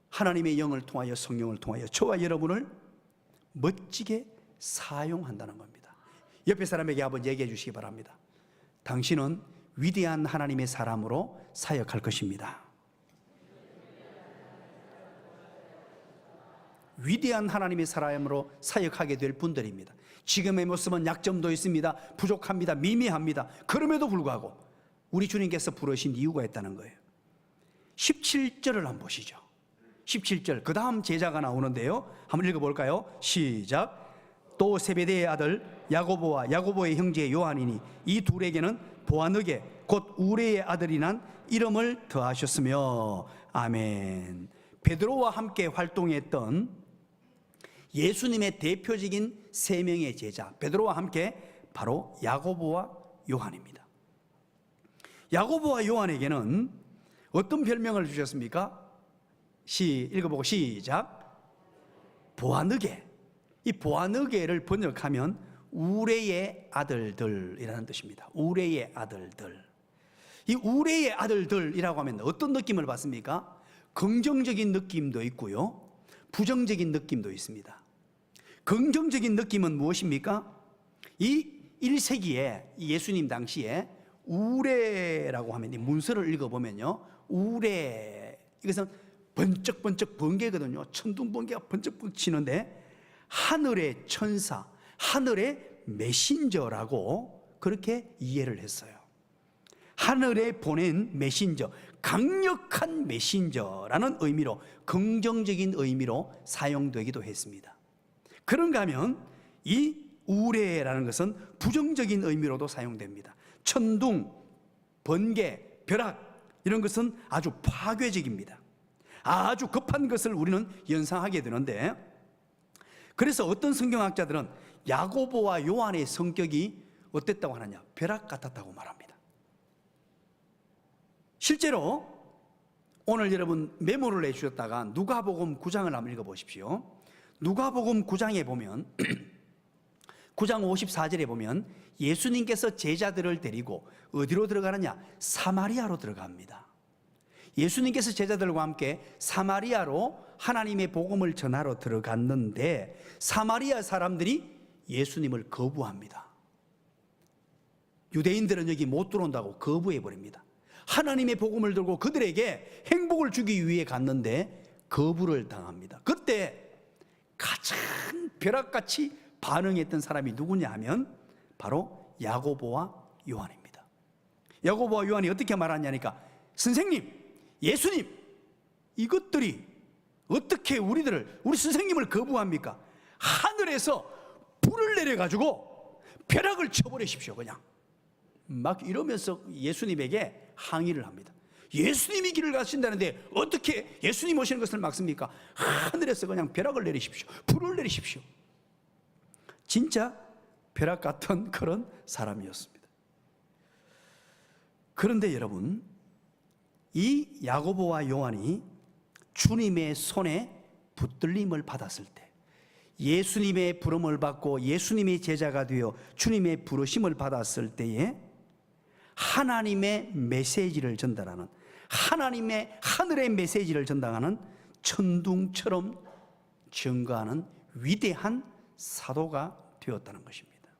하나님의 영을 통하여, 성령을 통하여 저와 여러분을 멋지게 사용한다는 겁니다. 옆에 사람에게 한번 얘기해 주시기 바랍니다. 당신은 위대한 하나님의 사람으로 사역할 것입니다. 위대한 하나님의 사람으로 사역하게 될 분들입니다. 지금의 모습은 약점도 있습니다. 부족합니다. 미미합니다. 그럼에도 불구하고 우리 주님께서 부르신 이유가 있다는 거예요. 17절을 한번 보시죠. 17절, 그 다음 제자가 나오는데요, 한번 읽어볼까요? 시작. 또 세베대의 아들 야고보와 야고보의 형제 요한이니 이 둘에게는 보아느게 곧 우레의 아들이 난 이름을 더하셨으며. 아멘. 베드로와 함께 활동했던 예수님의 대표적인 세 명의 제자, 베드로와 함께 바로 야고보와 요한입니다. 야고보와 요한에게는 어떤 별명을 주셨습니까? 읽어보고 시작. 보아느게. 이 보아느게를 번역하면 우레의 아들들이라는 뜻입니다. 우레의 아들들. 이 우레의 아들들이라고 하면 어떤 느낌을 받습니까? 긍정적인 느낌도 있고요, 부정적인 느낌도 있습니다. 긍정적인 느낌은 무엇입니까? 이 1세기에 예수님 당시에 우레라고 하면, 이 문서를 읽어보면요, 우레, 이것은 번쩍번쩍 번개거든요. 천둥 번개가 번쩍번쩍 치는데 하늘의 천사, 하늘의 메신저라고 그렇게 이해를 했어요. 하늘에 보낸 메신저, 강력한 메신저라는 의미로, 긍정적인 의미로 사용되기도 했습니다. 그런가 하면 이 우레라는 것은 부정적인 의미로도 사용됩니다. 천둥, 번개, 벼락, 이런 것은 아주 파괴적입니다. 아주 급한 것을 우리는 연상하게 되는데, 그래서 어떤 성경학자들은 야고보와 요한의 성격이 어땠다고 하느냐, 벼락 같았다고 말합니다. 실제로 오늘 여러분 메모를 해주셨다가 누가복음 9장을 한번 읽어보십시오. 누가복음 9장에 보면 9장 54절에 보면 예수님께서 제자들을 데리고 어디로 들어가느냐, 사마리아로 들어갑니다. 예수님께서 제자들과 함께 사마리아로 하나님의 복음을 전하러 들어갔는데 사마리아 사람들이 예수님을 거부합니다. 유대인들은 여기 못 들어온다고 거부해 버립니다. 하나님의 복음을 들고 그들에게 행복을 주기 위해 갔는데 거부를 당합니다. 그때 가장 벼락같이 반응했던 사람이 누구냐 하면 바로 야고보와 요한입니다. 야고보와 요한이 어떻게 말하냐니까, 선생님, 예수님, 이것들이 어떻게 우리 선생님을 거부합니까? 하늘에서 불을 내려가지고 벼락을 쳐버리십시오. 그냥 막 이러면서 예수님에게 항의를 합니다. 예수님이 길을 가신다는데 어떻게 예수님 오시는 것을 막습니까? 하늘에서 그냥 벼락을 내리십시오. 불을 내리십시오. 진짜 벼락 같은 그런 사람이었습니다. 그런데 여러분, 이 야고보와 요한이 주님의 손에 붙들림을 받았을 때, 예수님의 부름을 받고 예수님의 제자가 되어 주님의 부르심을 받았을 때에 하나님의 메시지를 전달하는, 하늘의 메시지를 전달하는 천둥처럼 증거하는 위대한 사도가 되었다는 것입니다.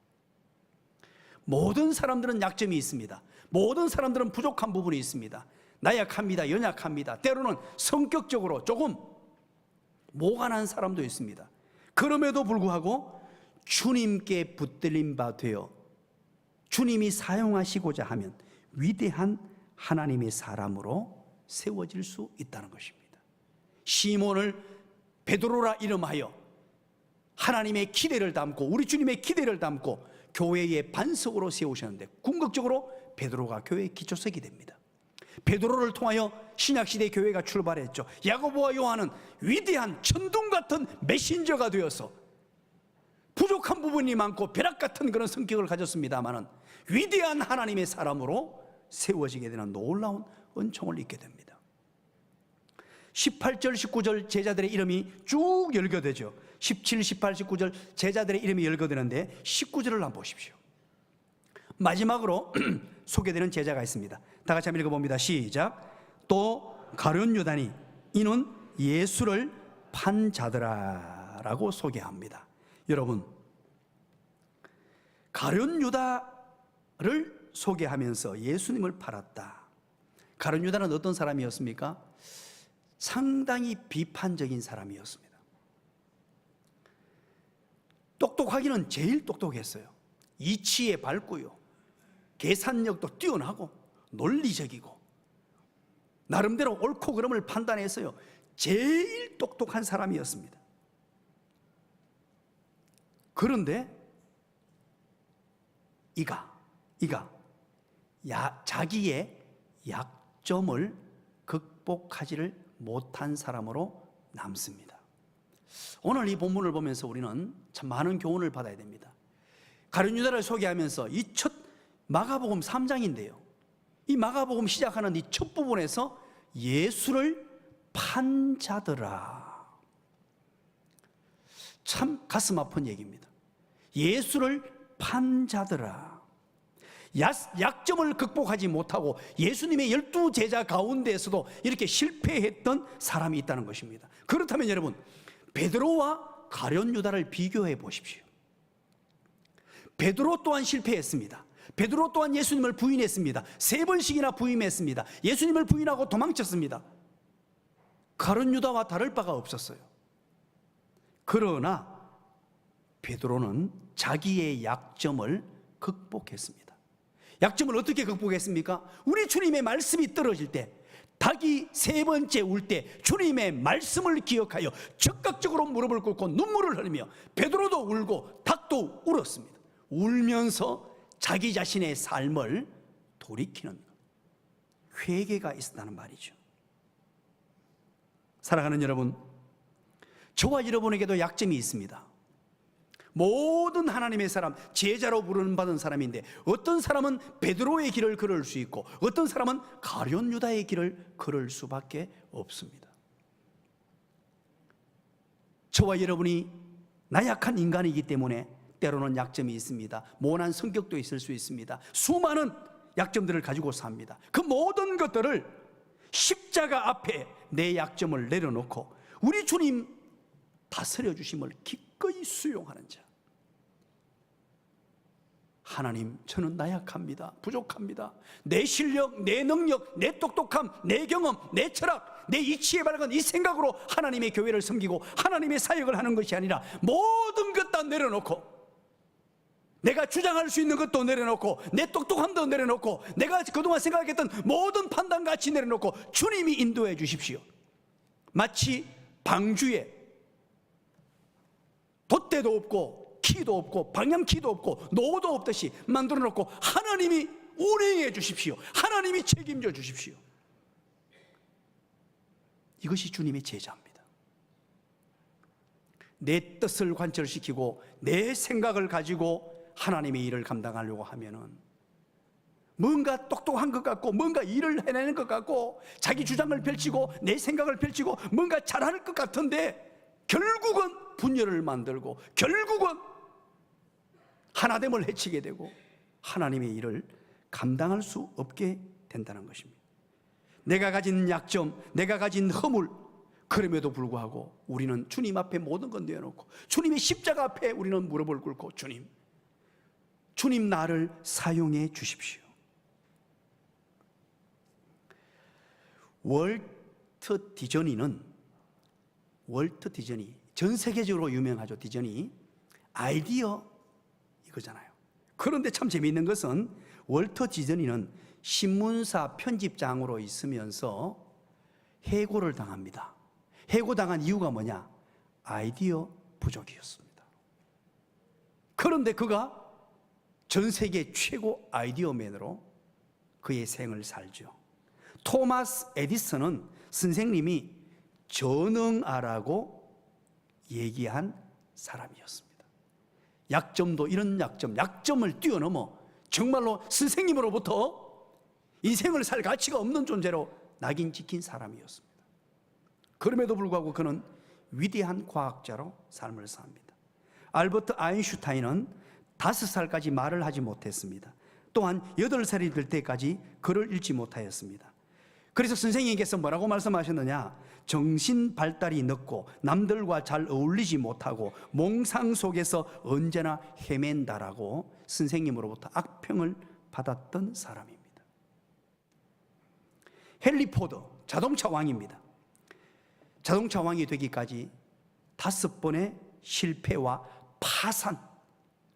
모든 사람들은 약점이 있습니다. 모든 사람들은 부족한 부분이 있습니다. 나약합니다. 연약합니다. 때로는 성격적으로 조금 모간한 사람도 있습니다. 그럼에도 불구하고 주님께 붙들림 바 되어 주님이 사용하시고자 하면 위대한 하나님의 사람으로 세워질 수 있다는 것입니다. 시몬을 베드로라 이름하여 하나님의 기대를 담고, 우리 주님의 기대를 담고 교회의 반석으로 세우셨는데 궁극적으로 베드로가 교회의 기초석이 됩니다. 베드로를 통하여 신약시대 교회가 출발했죠. 야고보와 요한은 위대한 천둥 같은 메신저가 되어서 부족한 부분이 많고 벼락 같은 그런 성격을 가졌습니다마는 위대한 하나님의 사람으로 세워지게 되는 놀라운 은총을 입게 됩니다. 18절, 19절 제자들의 이름이 쭉 열거되죠. 17, 18, 19절 제자들의 이름이 열거되는데 19절을 한번 보십시오. 마지막으로 소개되는 제자가 있습니다. 다 같이 한번 읽어봅니다. 시작. 또 가룟 유다니 이는 예수를 판 자더라라고 소개합니다. 여러분, 가룟 유다를 소개하면서 예수님을 팔았다. 가룟 유다는 어떤 사람이었습니까? 상당히 비판적인 사람이었습니다. 똑똑하기는 제일 똑똑했어요. 이치에 밝고요, 계산력도 뛰어나고 논리적이고 나름대로 옳고 그름을 판단해서요 제일 똑똑한 사람이었습니다. 그런데 자기의 약점을 극복하지를 못한 사람으로 남습니다. 오늘 이 본문을 보면서 우리는 참 많은 교훈을 받아야 됩니다. 가룟 유다를 소개하면서 이 첫 마가복음 3장인데요, 이 마가복음 시작하는 이 첫 부분에서 예수를 판 자더라. 참 가슴 아픈 얘기입니다. 예수를 판 자더라. 약점을 극복하지 못하고 예수님의 12제자 가운데에서도 이렇게 실패했던 사람이 있다는 것입니다. 그렇다면 여러분, 베드로와 가룟 유다를 비교해 보십시오. 베드로 또한 실패했습니다. 베드로 또한 예수님을 부인했습니다. 3번씩이나 부인했습니다. 예수님을 부인하고 도망쳤습니다. 가룟 유다와 다를 바가 없었어요. 그러나 베드로는 자기의 약점을 극복했습니다. 약점을 어떻게 극복했습니까? 우리 주님의 말씀이 떨어질 때, 닭이 3번째 울 때 주님의 말씀을 기억하여 적극적으로 무릎을 꿇고 눈물을 흘리며 베드로도 울고 닭도 울었습니다. 울면서 자기 자신의 삶을 돌이키는 회개가 있었다는 말이죠. 사랑하는 여러분, 저와 여러분에게도 약점이 있습니다. 모든 하나님의 사람, 제자로 부름받은 사람인데 어떤 사람은 베드로의 길을 걸을 수 있고 어떤 사람은 가룟 유다의 길을 걸을 수밖에 없습니다. 저와 여러분이 나약한 인간이기 때문에 때로는 약점이 있습니다. 모난 성격도 있을 수 있습니다. 수많은 약점들을 가지고 삽니다. 그 모든 것들을 십자가 앞에 내 약점을 내려놓고 우리 주님 다스려 주심을 기꺼이 수용하는 자. 하나님, 저는 나약합니다. 부족합니다. 내 실력, 내 능력, 내 똑똑함, 내 경험, 내 철학, 내 이치에 밝은 이 생각으로 하나님의 교회를 섬기고 하나님의 사역을 하는 것이 아니라 모든 것 다 내려놓고, 내가 주장할 수 있는 것도 내려놓고, 내 똑똑함도 내려놓고, 내가 그동안 생각했던 모든 판단 가치 내려놓고 주님이 인도해 주십시오. 마치 방주에 돛대도 없고 키도 없고 방향키도 없고 노도 없듯이 만들어 놓고 하나님이 운행해 주십시오. 하나님이 책임져 주십시오. 이것이 주님의 제자입니다. 내 뜻을 관철시키고 내 생각을 가지고 하나님의 일을 감당하려고 하면은 뭔가 똑똑한 것 같고 뭔가 일을 해내는 것 같고 자기 주장을 펼치고 내 생각을 펼치고 뭔가 잘할 것 같은데 결국은 분열을 만들고 결국은 하나됨을 해치게 되고 하나님의 일을 감당할 수 없게 된다는 것입니다. 내가 가진 약점, 내가 가진 허물, 그럼에도 불구하고 우리는 주님 앞에 모든 건 내어놓고 주님의 십자가 앞에 우리는 무릎을 꿇고 주님 나를 사용해 주십시오. 월트 디즈니 전 세계적으로 유명하죠. 디즈니 아이디어 이거잖아요. 그런데 참 재미있는 것은 월트 디즈니는 신문사 편집장으로 있으면서 해고를 당합니다. 해고당한 이유가 뭐냐? 아이디어 부족이었습니다. 그런데 그가 전 세계 최고 아이디어맨으로 그의 생을 살죠. 토마스 에디슨은 선생님이 전능아라고 얘기한 사람이었습니다. 약점도 이런 약점을 뛰어넘어 정말로 선생님으로부터 인생을 살 가치가 없는 존재로 낙인 찍힌 사람이었습니다. 그럼에도 불구하고 그는 위대한 과학자로 삶을 삽니다. 알버트 아인슈타인은 5살까지 말을 하지 못했습니다. 또한 8살이 될 때까지 글을 읽지 못하였습니다. 그래서 선생님께서 뭐라고 말씀하셨느냐? 정신 발달이 늦고 남들과 잘 어울리지 못하고 몽상 속에서 언제나 헤맨다라고 선생님으로부터 악평을 받았던 사람입니다. 헨리 포드, 자동차 왕입니다. 자동차 왕이 되기까지 5번의 실패와 파산,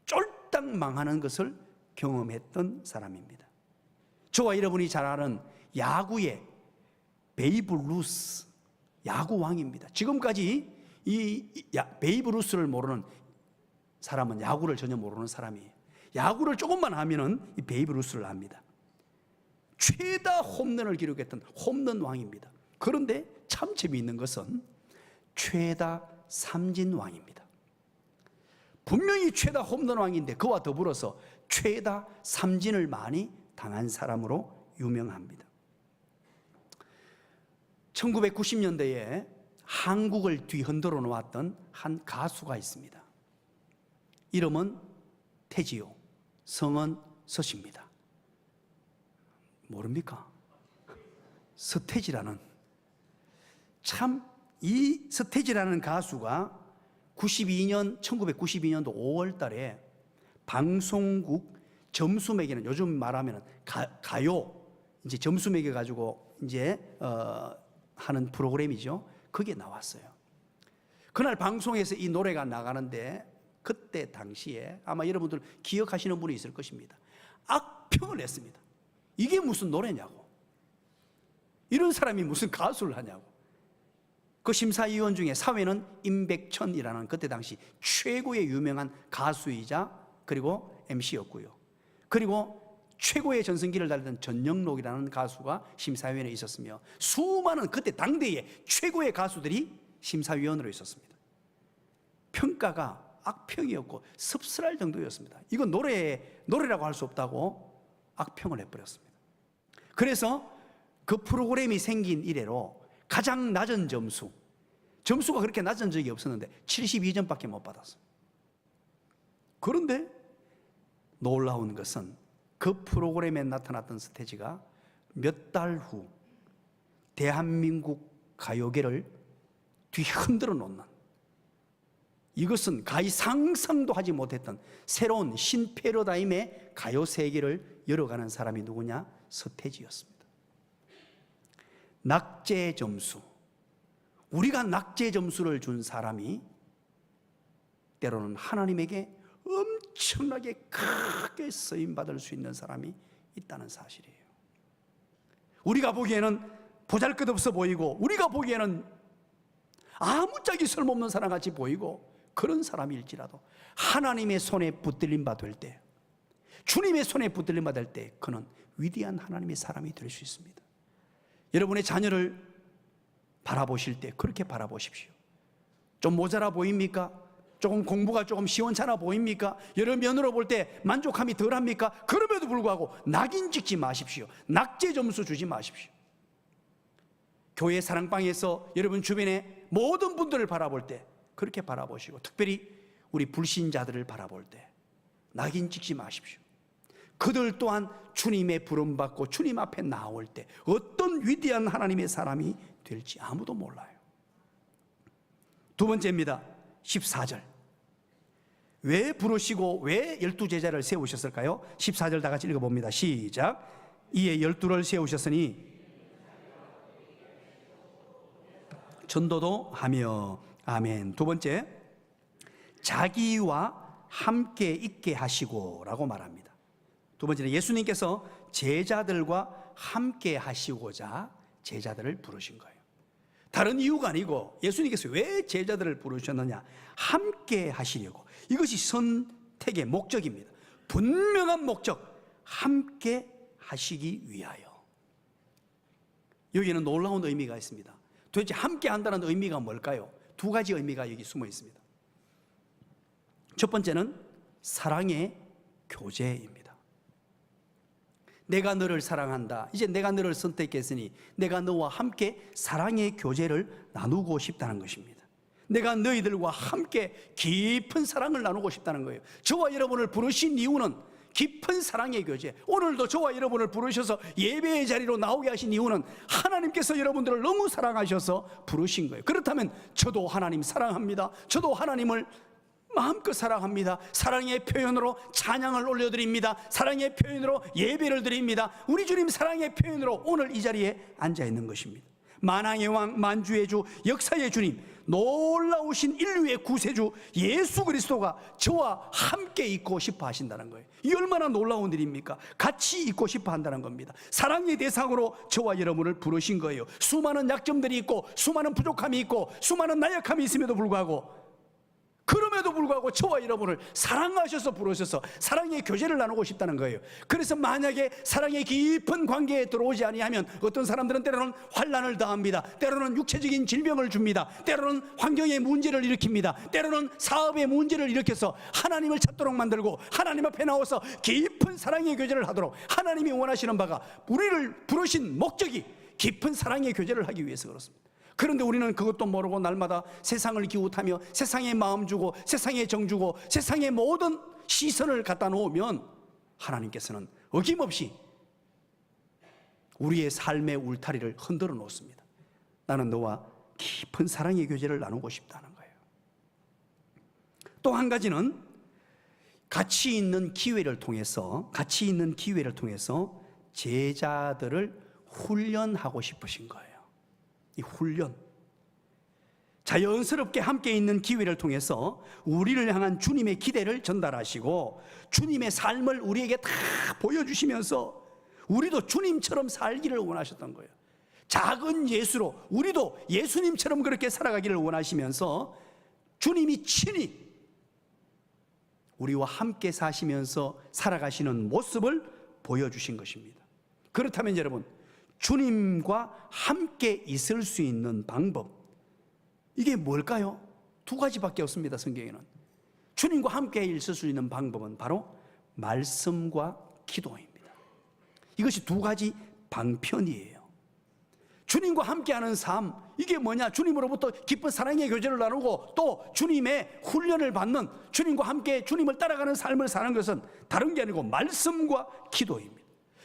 쫄딱 망하는 것을 경험했던 사람입니다. 저와 여러분이 잘 아는 야구의 베이브 루스, 야구 왕입니다. 지금까지 베이브 루스를 모르는 사람은 야구를 전혀 모르는 사람이에요. 야구를 조금만 하면은 이 베이브 루스를 압니다. 최다 홈런을 기록했던 홈런 왕입니다. 그런데 참 재미있는 것은 최다 삼진 왕입니다. 분명히 최다 홈런 왕인데 그와 더불어서 최다 삼진을 많이 당한 사람으로 유명합니다. 1990년대에 한국을 뒤흔들어 놓았던 한 가수가 있습니다. 이름은 태지요, 성은 서씨입니다. 모릅니까? 서태지라는, 참 이 서태지라는 가수가 1992년도 5월 달에 방송국 점수 매기는, 요즘 말하면 가요 이제 점수 매겨 가지고 이제 하는 프로그램이죠. 그게 나왔어요. 그날 방송에서 이 노래가 나가는데 그때 당시에 아마 여러분들 기억하시는 분이 있을 것입니다. 악평을 냈습니다. 이게 무슨 노래냐고, 이런 사람이 무슨 가수를 하냐고. 그 심사위원 중에 사회는 임백천이라는 그때 당시 최고의 유명한 가수이자 그리고 MC였고요. 그리고 최고의 전성기를 달리던 전영록이라는 가수가 심사위원회에 있었으며 수많은 그때 당대의 최고의 가수들이 심사위원으로 있었습니다. 평가가 악평이었고 섭섭할 정도였습니다. 이건 노래라고 할 수 없다고 악평을 해버렸습니다. 그래서 그 프로그램이 생긴 이래로 가장 낮은 점수가 그렇게 낮은 적이 없었는데 72점밖에 못 받았어요. 그런데 놀라운 것은 그 프로그램에 나타났던 서태지가 몇 달 후 대한민국 가요계를 뒤흔들어 놓는, 이것은 가히 상상도 하지 못했던 새로운 신패러다임의 가요 세계를 열어가는 사람이 누구냐? 서태지였습니다. 낙제 점수, 우리가 낙제 점수를 준 사람이 때로는 하나님에게 엄청나게 크게 쓰임받을 수 있는 사람이 있다는 사실이에요. 우리가 보기에는 보잘것없어 보이고 우리가 보기에는 아무짝에 쓸모없는 사람같이 보이고 그런 사람일지라도 하나님의 손에 붙들림 받을 때, 주님의 손에 붙들림 받을 때 그는 위대한 하나님의 사람이 될 수 있습니다. 여러분의 자녀를 바라보실 때 그렇게 바라보십시오. 좀 모자라 보입니까? 조금 공부가 조금 시원찮아 보입니까? 여러 면으로 볼 때 만족함이 덜합니까? 그럼에도 불구하고 낙인 찍지 마십시오. 낙제 점수 주지 마십시오. 교회 사랑방에서 여러분 주변의 모든 분들을 바라볼 때 그렇게 바라보시고, 특별히 우리 불신자들을 바라볼 때 낙인 찍지 마십시오. 그들 또한 주님의 부름받고 주님 앞에 나올 때 어떤 위대한 하나님의 사람이 될지 아무도 몰라요. 두 번째입니다. 14절. 왜 부르시고 왜 12제자를 세우셨을까요? 14절 다 같이 읽어봅니다. 시작. 이에 12를 세우셨으니 전도도 하며. 아멘. 두 번째, 자기와 함께 있게 하시고 라고 말합니다. 두 번째는 예수님께서 제자들과 함께 하시고자 제자들을 부르신 거예요. 다른 이유가 아니고 예수님께서 왜 제자들을 부르셨느냐? 함께 하시려고. 이것이 선택의 목적입니다. 분명한 목적, 함께 하시기 위하여. 여기에는 놀라운 의미가 있습니다. 도대체 함께 한다는 의미가 뭘까요? 두 가지 의미가 여기 숨어 있습니다. 첫 번째는 사랑의 교제입니다. 내가 너를 사랑한다. 이제 내가 너를 선택했으니 내가 너와 함께 사랑의 교제를 나누고 싶다는 것입니다. 내가 너희들과 함께 깊은 사랑을 나누고 싶다는 거예요. 저와 여러분을 부르신 이유는 깊은 사랑의 교제. 오늘도 저와 여러분을 부르셔서 예배의 자리로 나오게 하신 이유는 하나님께서 여러분들을 너무 사랑하셔서 부르신 거예요. 그렇다면 저도 하나님 사랑합니다. 저도 하나님을 마음껏 사랑합니다. 사랑의 표현으로 찬양을 올려드립니다. 사랑의 표현으로 예배를 드립니다. 우리 주님 사랑의 표현으로 오늘 이 자리에 앉아 있는 것입니다. 만왕의 왕, 만주의 주, 역사의 주님, 놀라우신 인류의 구세주 예수 그리스도가 저와 함께 있고 싶어 하신다는 거예요. 이 얼마나 놀라운 일입니까? 같이 있고 싶어 한다는 겁니다. 사랑의 대상으로 저와 여러분을 부르신 거예요. 수많은 약점들이 있고 수많은 부족함이 있고 수많은 나약함이 있음에도 불구하고, 그럼에도 불구하고 저와 여러분을 사랑하셔서 부르셔서 사랑의 교제를 나누고 싶다는 거예요. 그래서 만약에 사랑의 깊은 관계에 들어오지 아니하면 어떤 사람들은 때로는 환난을 당합니다. 때로는 육체적인 질병을 줍니다. 때로는 환경의 문제를 일으킵니다. 때로는 사업의 문제를 일으켜서 하나님을 찾도록 만들고 하나님 앞에 나와서 깊은 사랑의 교제를 하도록 하나님이 원하시는 바가, 우리를 부르신 목적이 깊은 사랑의 교제를 하기 위해서 그렇습니다. 그런데 우리는 그것도 모르고 날마다 세상을 기웃하며 세상에 마음 주고 세상에 정 주고 세상의 모든 시선을 갖다 놓으면 하나님께서는 어김없이 우리의 삶의 울타리를 흔들어 놓습니다. 나는 너와 깊은 사랑의 교제를 나누고 싶다는 거예요. 또 한 가지는 가치 있는 기회를 통해서 제자들을 훈련하고 싶으신 거예요. 이 훈련, 자연스럽게 함께 있는 기회를 통해서 우리를 향한 주님의 기대를 전달하시고 주님의 삶을 우리에게 다 보여주시면서 우리도 주님처럼 살기를 원하셨던 거예요. 작은 예수로 우리도 예수님처럼 그렇게 살아가기를 원하시면서 주님이 친히 우리와 함께 사시면서 살아가시는 모습을 보여주신 것입니다. 그렇다면 여러분, 주님과 함께 있을 수 있는 방법, 이게 뭘까요? 두 가지밖에 없습니다. 성경에는 주님과 함께 있을 수 있는 방법은 바로 말씀과 기도입니다. 이것이 두 가지 방편이에요. 주님과 함께하는 삶, 이게 뭐냐? 주님으로부터 깊은 사랑의 교제를 나누고 또 주님의 훈련을 받는, 주님과 함께 주님을 따라가는 삶을 사는 것은 다른 게 아니고 말씀과 기도입니다.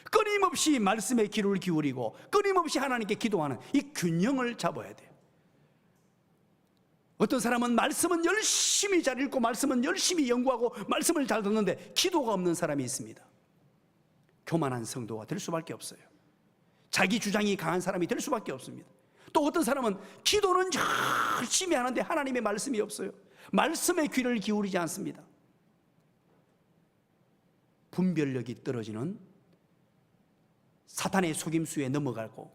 끊임없이 말씀에 귀를 기울이고 끊임없이 하나님께 기도하는 이 균형을 잡아야 돼요. 어떤 사람은 말씀은 열심히 잘 읽고 말씀은 열심히 연구하고 말씀을 잘 듣는데 기도가 없는 사람이 있습니다. 교만한 성도가 될 수밖에 없어요. 자기 주장이 강한 사람이 될 수밖에 없습니다. 또 어떤 사람은 기도는 열심히 하는데 하나님의 말씀이 없어요. 말씀에 귀를 기울이지 않습니다. 분별력이 떨어지는 사탄의 속임수에 넘어가고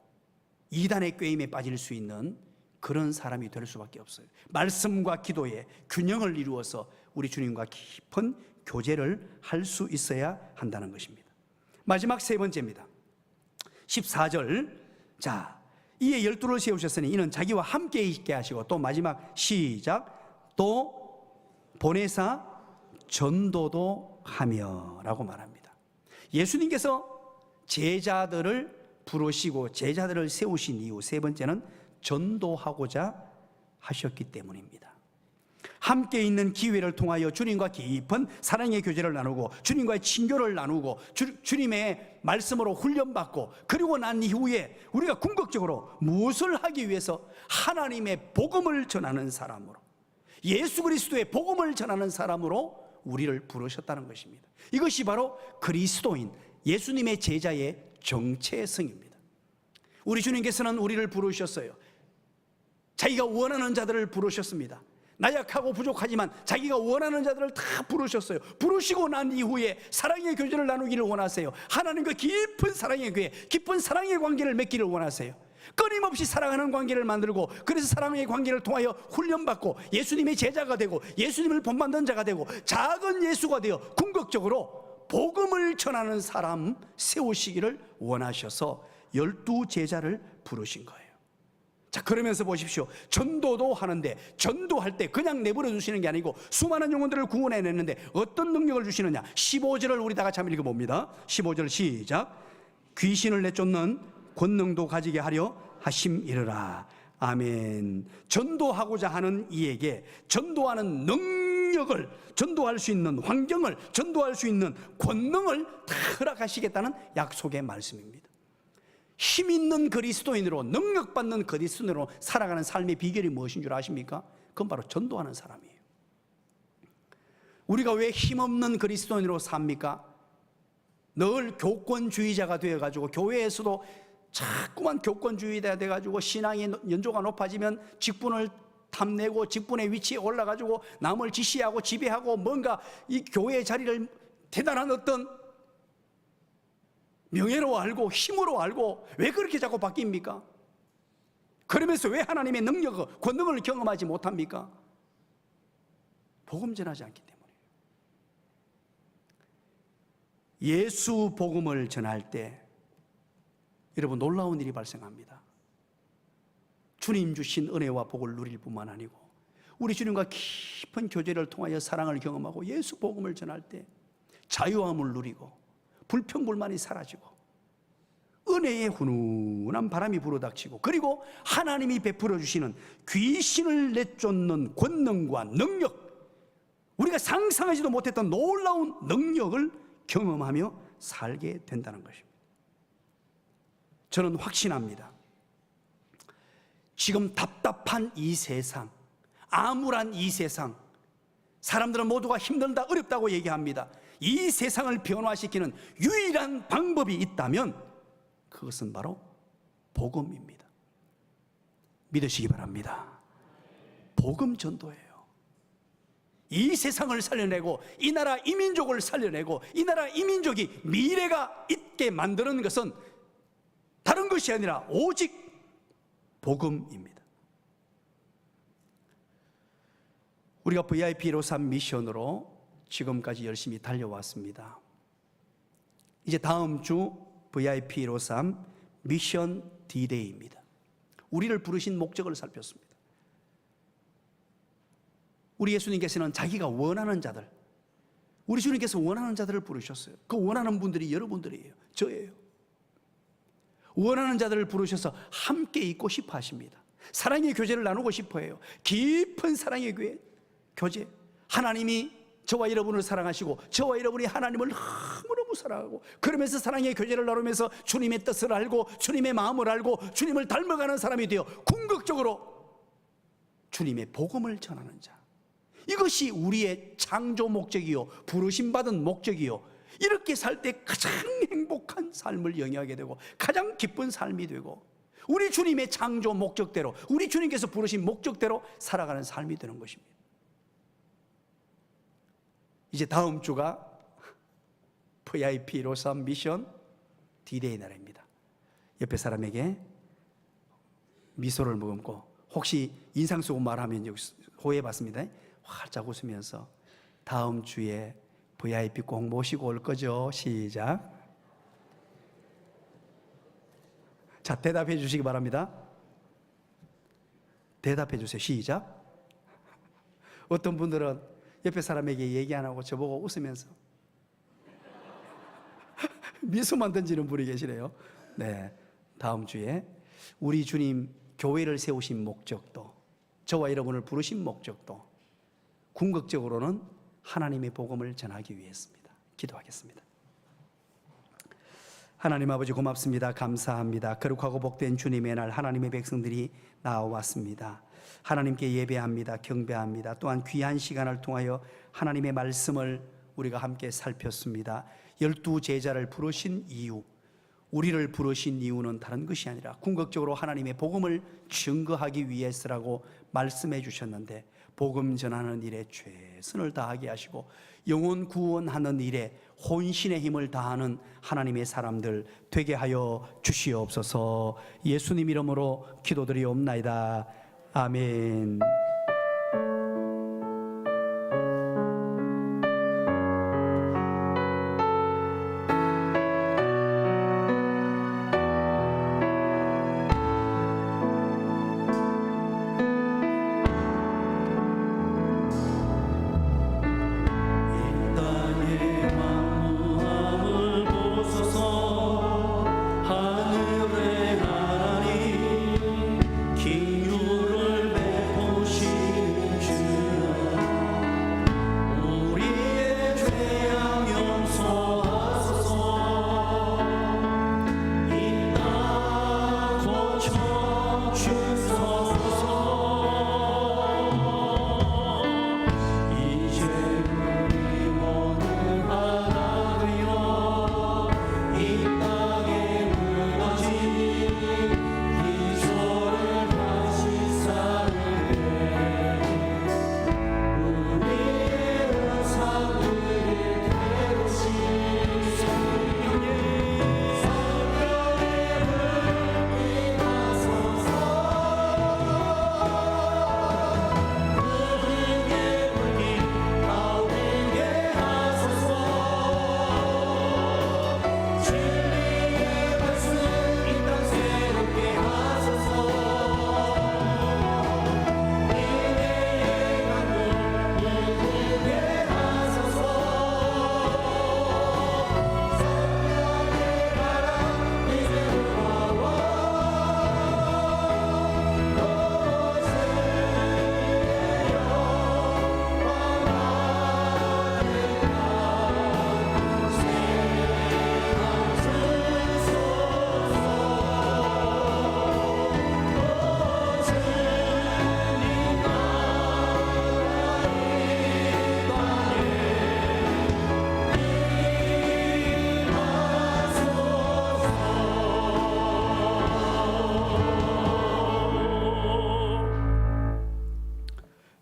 이단의 꾀임에 빠질 수 있는 그런 사람이 될 수밖에 없어요. 말씀과 기도의 균형을 이루어서 우리 주님과 깊은 교제를 할 수 있어야 한다는 것입니다. 마지막 세 번째입니다. 14절, 자, 이에 12를 세우셨으니 이는 자기와 함께 있게 하시고, 또 마지막 시작, 또 보내사 전도도 하며 라고 말합니다. 예수님께서 제자들을 부르시고 제자들을 세우신 이유 세 번째는 전도하고자 하셨기 때문입니다. 함께 있는 기회를 통하여 주님과 깊은 사랑의 교제를 나누고 주님과의 친교를 나누고 주님의 말씀으로 훈련받고, 그리고 난 이후에 우리가 궁극적으로 무엇을 하기 위해서 하나님의 복음을 전하는 사람으로, 예수 그리스도의 복음을 전하는 사람으로 우리를 부르셨다는 것입니다. 이것이 바로 그리스도인 예수님의 제자의 정체성입니다. 우리 주님께서는 우리를 부르셨어요. 자기가 원하는 자들을 부르셨습니다. 나약하고 부족하지만 자기가 원하는 자들을 다 부르셨어요. 부르시고 난 이후에 사랑의 교제를 나누기를 원하세요. 하나님과 깊은 사랑의 교회, 깊은 사랑의 관계를 맺기를 원하세요. 끊임없이 사랑하는 관계를 만들고, 그래서 사랑의 관계를 통하여 훈련받고 예수님의 제자가 되고 예수님을 본받는 자가 되고 작은 예수가 되어 궁극적으로 복음을 전하는 사람 세우시기를 원하셔서 12 제자를 부르신 거예요. 자, 그러면서 보십시오. 전도도 하는데 전도할 때 그냥 내버려 두시는 게 아니고 수많은 영혼들을 구원해내는데 어떤 능력을 주시느냐. 15절을 우리 다 같이 한번 읽어봅니다. 15절 시작. 귀신을 내쫓는 권능도 가지게 하려 하심이르라. 아멘. 전도하고자 하는 이에게 전도하는 능력을, 전도할 수 있는 환경을, 전도할 수 있는 권능을 다 허락하시겠다는 약속의 말씀입니다. 힘 있는 그리스도인으로, 능력받는 그리스도인으로 살아가는 삶의 비결이 무엇인 줄 아십니까? 그건 바로 전도하는 사람이에요. 우리가 왜 힘없는 그리스도인으로 삽니까? 늘 교권주의자가 되어가지고 교회에서도 자꾸만 교권주의자가 돼가지고 신앙의 연조가 높아지면 직분을 탐내고 직분의 위치에 올라가지고 남을 지시하고 지배하고 뭔가 이 교회의 자리를 대단한 어떤 명예로 알고 힘으로 알고 왜 그렇게 자꾸 바뀝니까? 그러면서 왜 하나님의 능력, 권능을 경험하지 못합니까? 복음 전하지 않기 때문이에요. 예수 복음을 전할 때 여러분 놀라운 일이 발생합니다. 주님 주신 은혜와 복을 누릴 뿐만 아니고 우리 주님과 깊은 교제를 통하여 사랑을 경험하고 예수 복음을 전할 때 자유함을 누리고 불평불만이 사라지고 은혜의 훈훈한 바람이 불어닥치고 그리고 하나님이 베풀어 주시는 귀신을 내쫓는 권능과 능력, 우리가 상상하지도 못했던 놀라운 능력을 경험하며 살게 된다는 것입니다. 저는 확신합니다. 지금 답답한 이 세상, 암울한 이 세상, 사람들은 모두가 힘들다, 어렵다고 얘기합니다. 이 세상을 변화시키는 유일한 방법이 있다면 그것은 바로 복음입니다. 믿으시기 바랍니다. 복음 전도예요. 이 세상을 살려내고 이 나라 이 민족을 살려내고 이 나라 이 민족이 미래가 있게 만드는 것은 다른 것이 아니라 오직 복음입니다. 우리가 VIP로 산 미션으로 지금까지 열심히 달려왔습니다. 이제 다음 주 VIP로 삼 미션 D-Day입니다. 우리를 부르신 목적을 살폈습니다. 우리 예수님께서는 자기가 원하는 자들, 우리 주님께서 원하는 자들을 부르셨어요. 그 원하는 분들이 여러분들이에요. 저예요. 원하는 자들을 부르셔서 함께 있고 싶어 하십니다. 사랑의 교제를 나누고 싶어 해요. 깊은 사랑의 교제. 하나님이 저와 여러분을 사랑하시고 저와 여러분이 하나님을 너무너무 사랑하고 그러면서 사랑의 교제를 나누면서 주님의 뜻을 알고 주님의 마음을 알고 주님을 닮아가는 사람이 되어 궁극적으로 주님의 복음을 전하는 자. 이것이 우리의 창조 목적이요, 부르심받은 목적이요, 이렇게 살 때 가장 행복한 삶을 영위하게 되고 가장 기쁜 삶이 되고 우리 주님의 창조 목적대로, 우리 주님께서 부르신 목적대로 살아가는 삶이 되는 것입니다. 이제 다음 주가 VIP로 삼 미션 D-Day 날입니다. 옆에 사람에게 미소를 머금고, 혹시 인상 쓰고 말하면 호해봤습니다. 활짝 웃으면서 다음 주에 VIP 꼭 모시고 올 거죠? 시작. 자, 대답해 주시기 바랍니다. 대답해 주세요. 시작. 어떤 분들은 옆에 사람에게 얘기 안 하고 저보고 웃으면서 미소만 던지는 분이 계시네요. 네, 다음 주에 우리 주님 교회를 세우신 목적도, 저와 여러분을 부르신 목적도 궁극적으로는 하나님의 복음을 전하기 위해서입니다. 기도하겠습니다. 하나님 아버지 고맙습니다. 감사합니다. 거룩하고 복된 주님의 날 하나님의 백성들이 나와왔습니다. 하나님께 예배합니다. 경배합니다. 또한 귀한 시간을 통하여 하나님의 말씀을 우리가 함께 살폈습니다. 12 제자를 부르신 이유, 우리를 부르신 이유는 다른 것이 아니라 궁극적으로 하나님의 복음을 증거하기 위해서라고 말씀해 주셨는데, 복음 전하는 일에 최선을 다하게 하시고 영혼 구원하는 일에 혼신의 힘을 다하는 하나님의 사람들 되게 하여 주시옵소서. 예수님 이름으로 기도드리옵나이다. 아멘.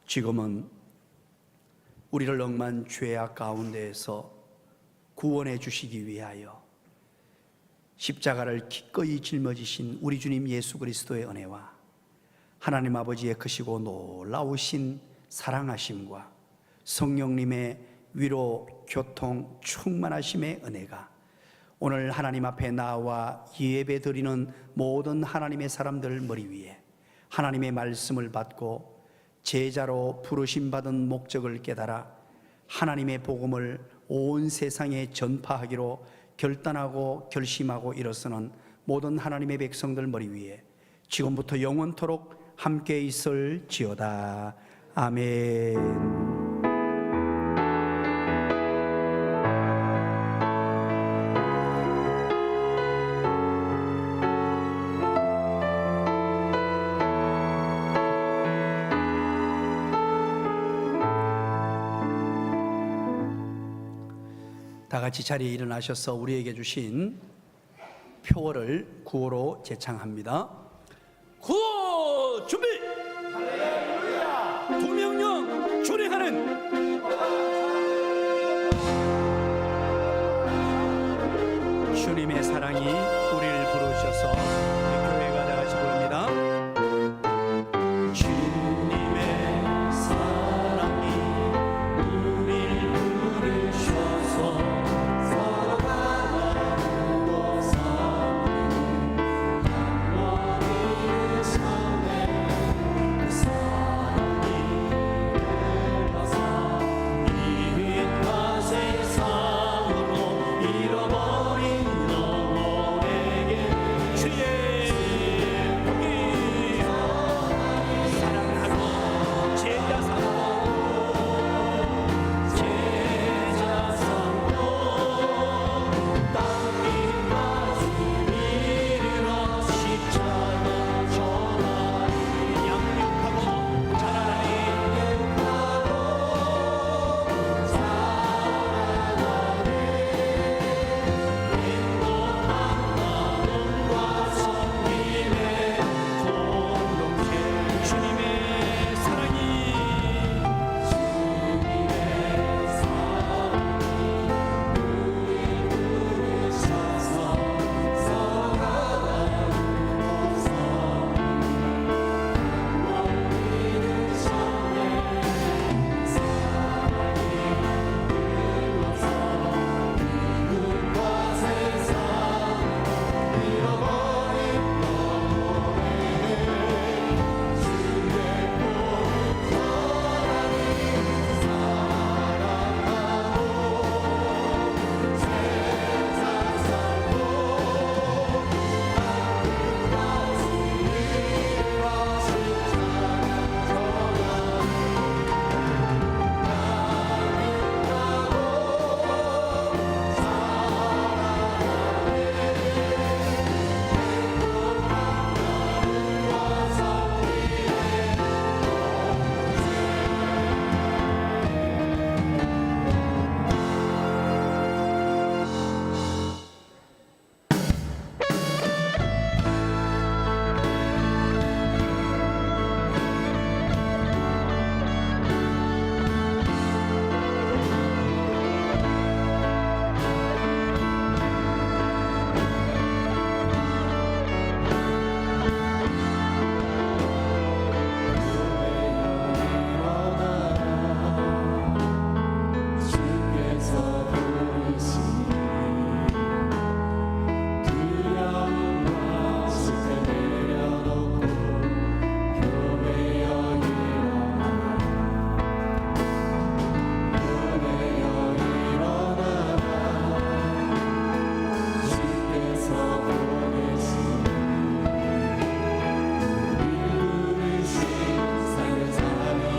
지금은 우리를 억만 죄악 가운데에서 구원해 주시기 위하여 십자가를 기꺼이 짊어지신 우리 주님 예수 그리스도의 은혜와 하나님 아버지의 크시고 놀라우신 사랑하심과 성령님의 위로, 교통, 충만하심의 은혜가 오늘 하나님 앞에 나와 예배 드리는 모든 하나님의 사람들 머리 위에 하나님의 말씀을 받고 제자로 부르심받은 목적을 깨달아 하나님의 복음을 온 세상에 전파하기로 결단하고 결심하고 일어서는 모든 하나님의 백성들 머리 위에 지금부터 영원토록 함께 있을지어다. 아멘. 다 같이 자리에 일어나셔서 우리에게 주신 표어를 구호로 제창합니다. 구호 준비! 할렐루야! 도명령 준행하는 주님의 사랑이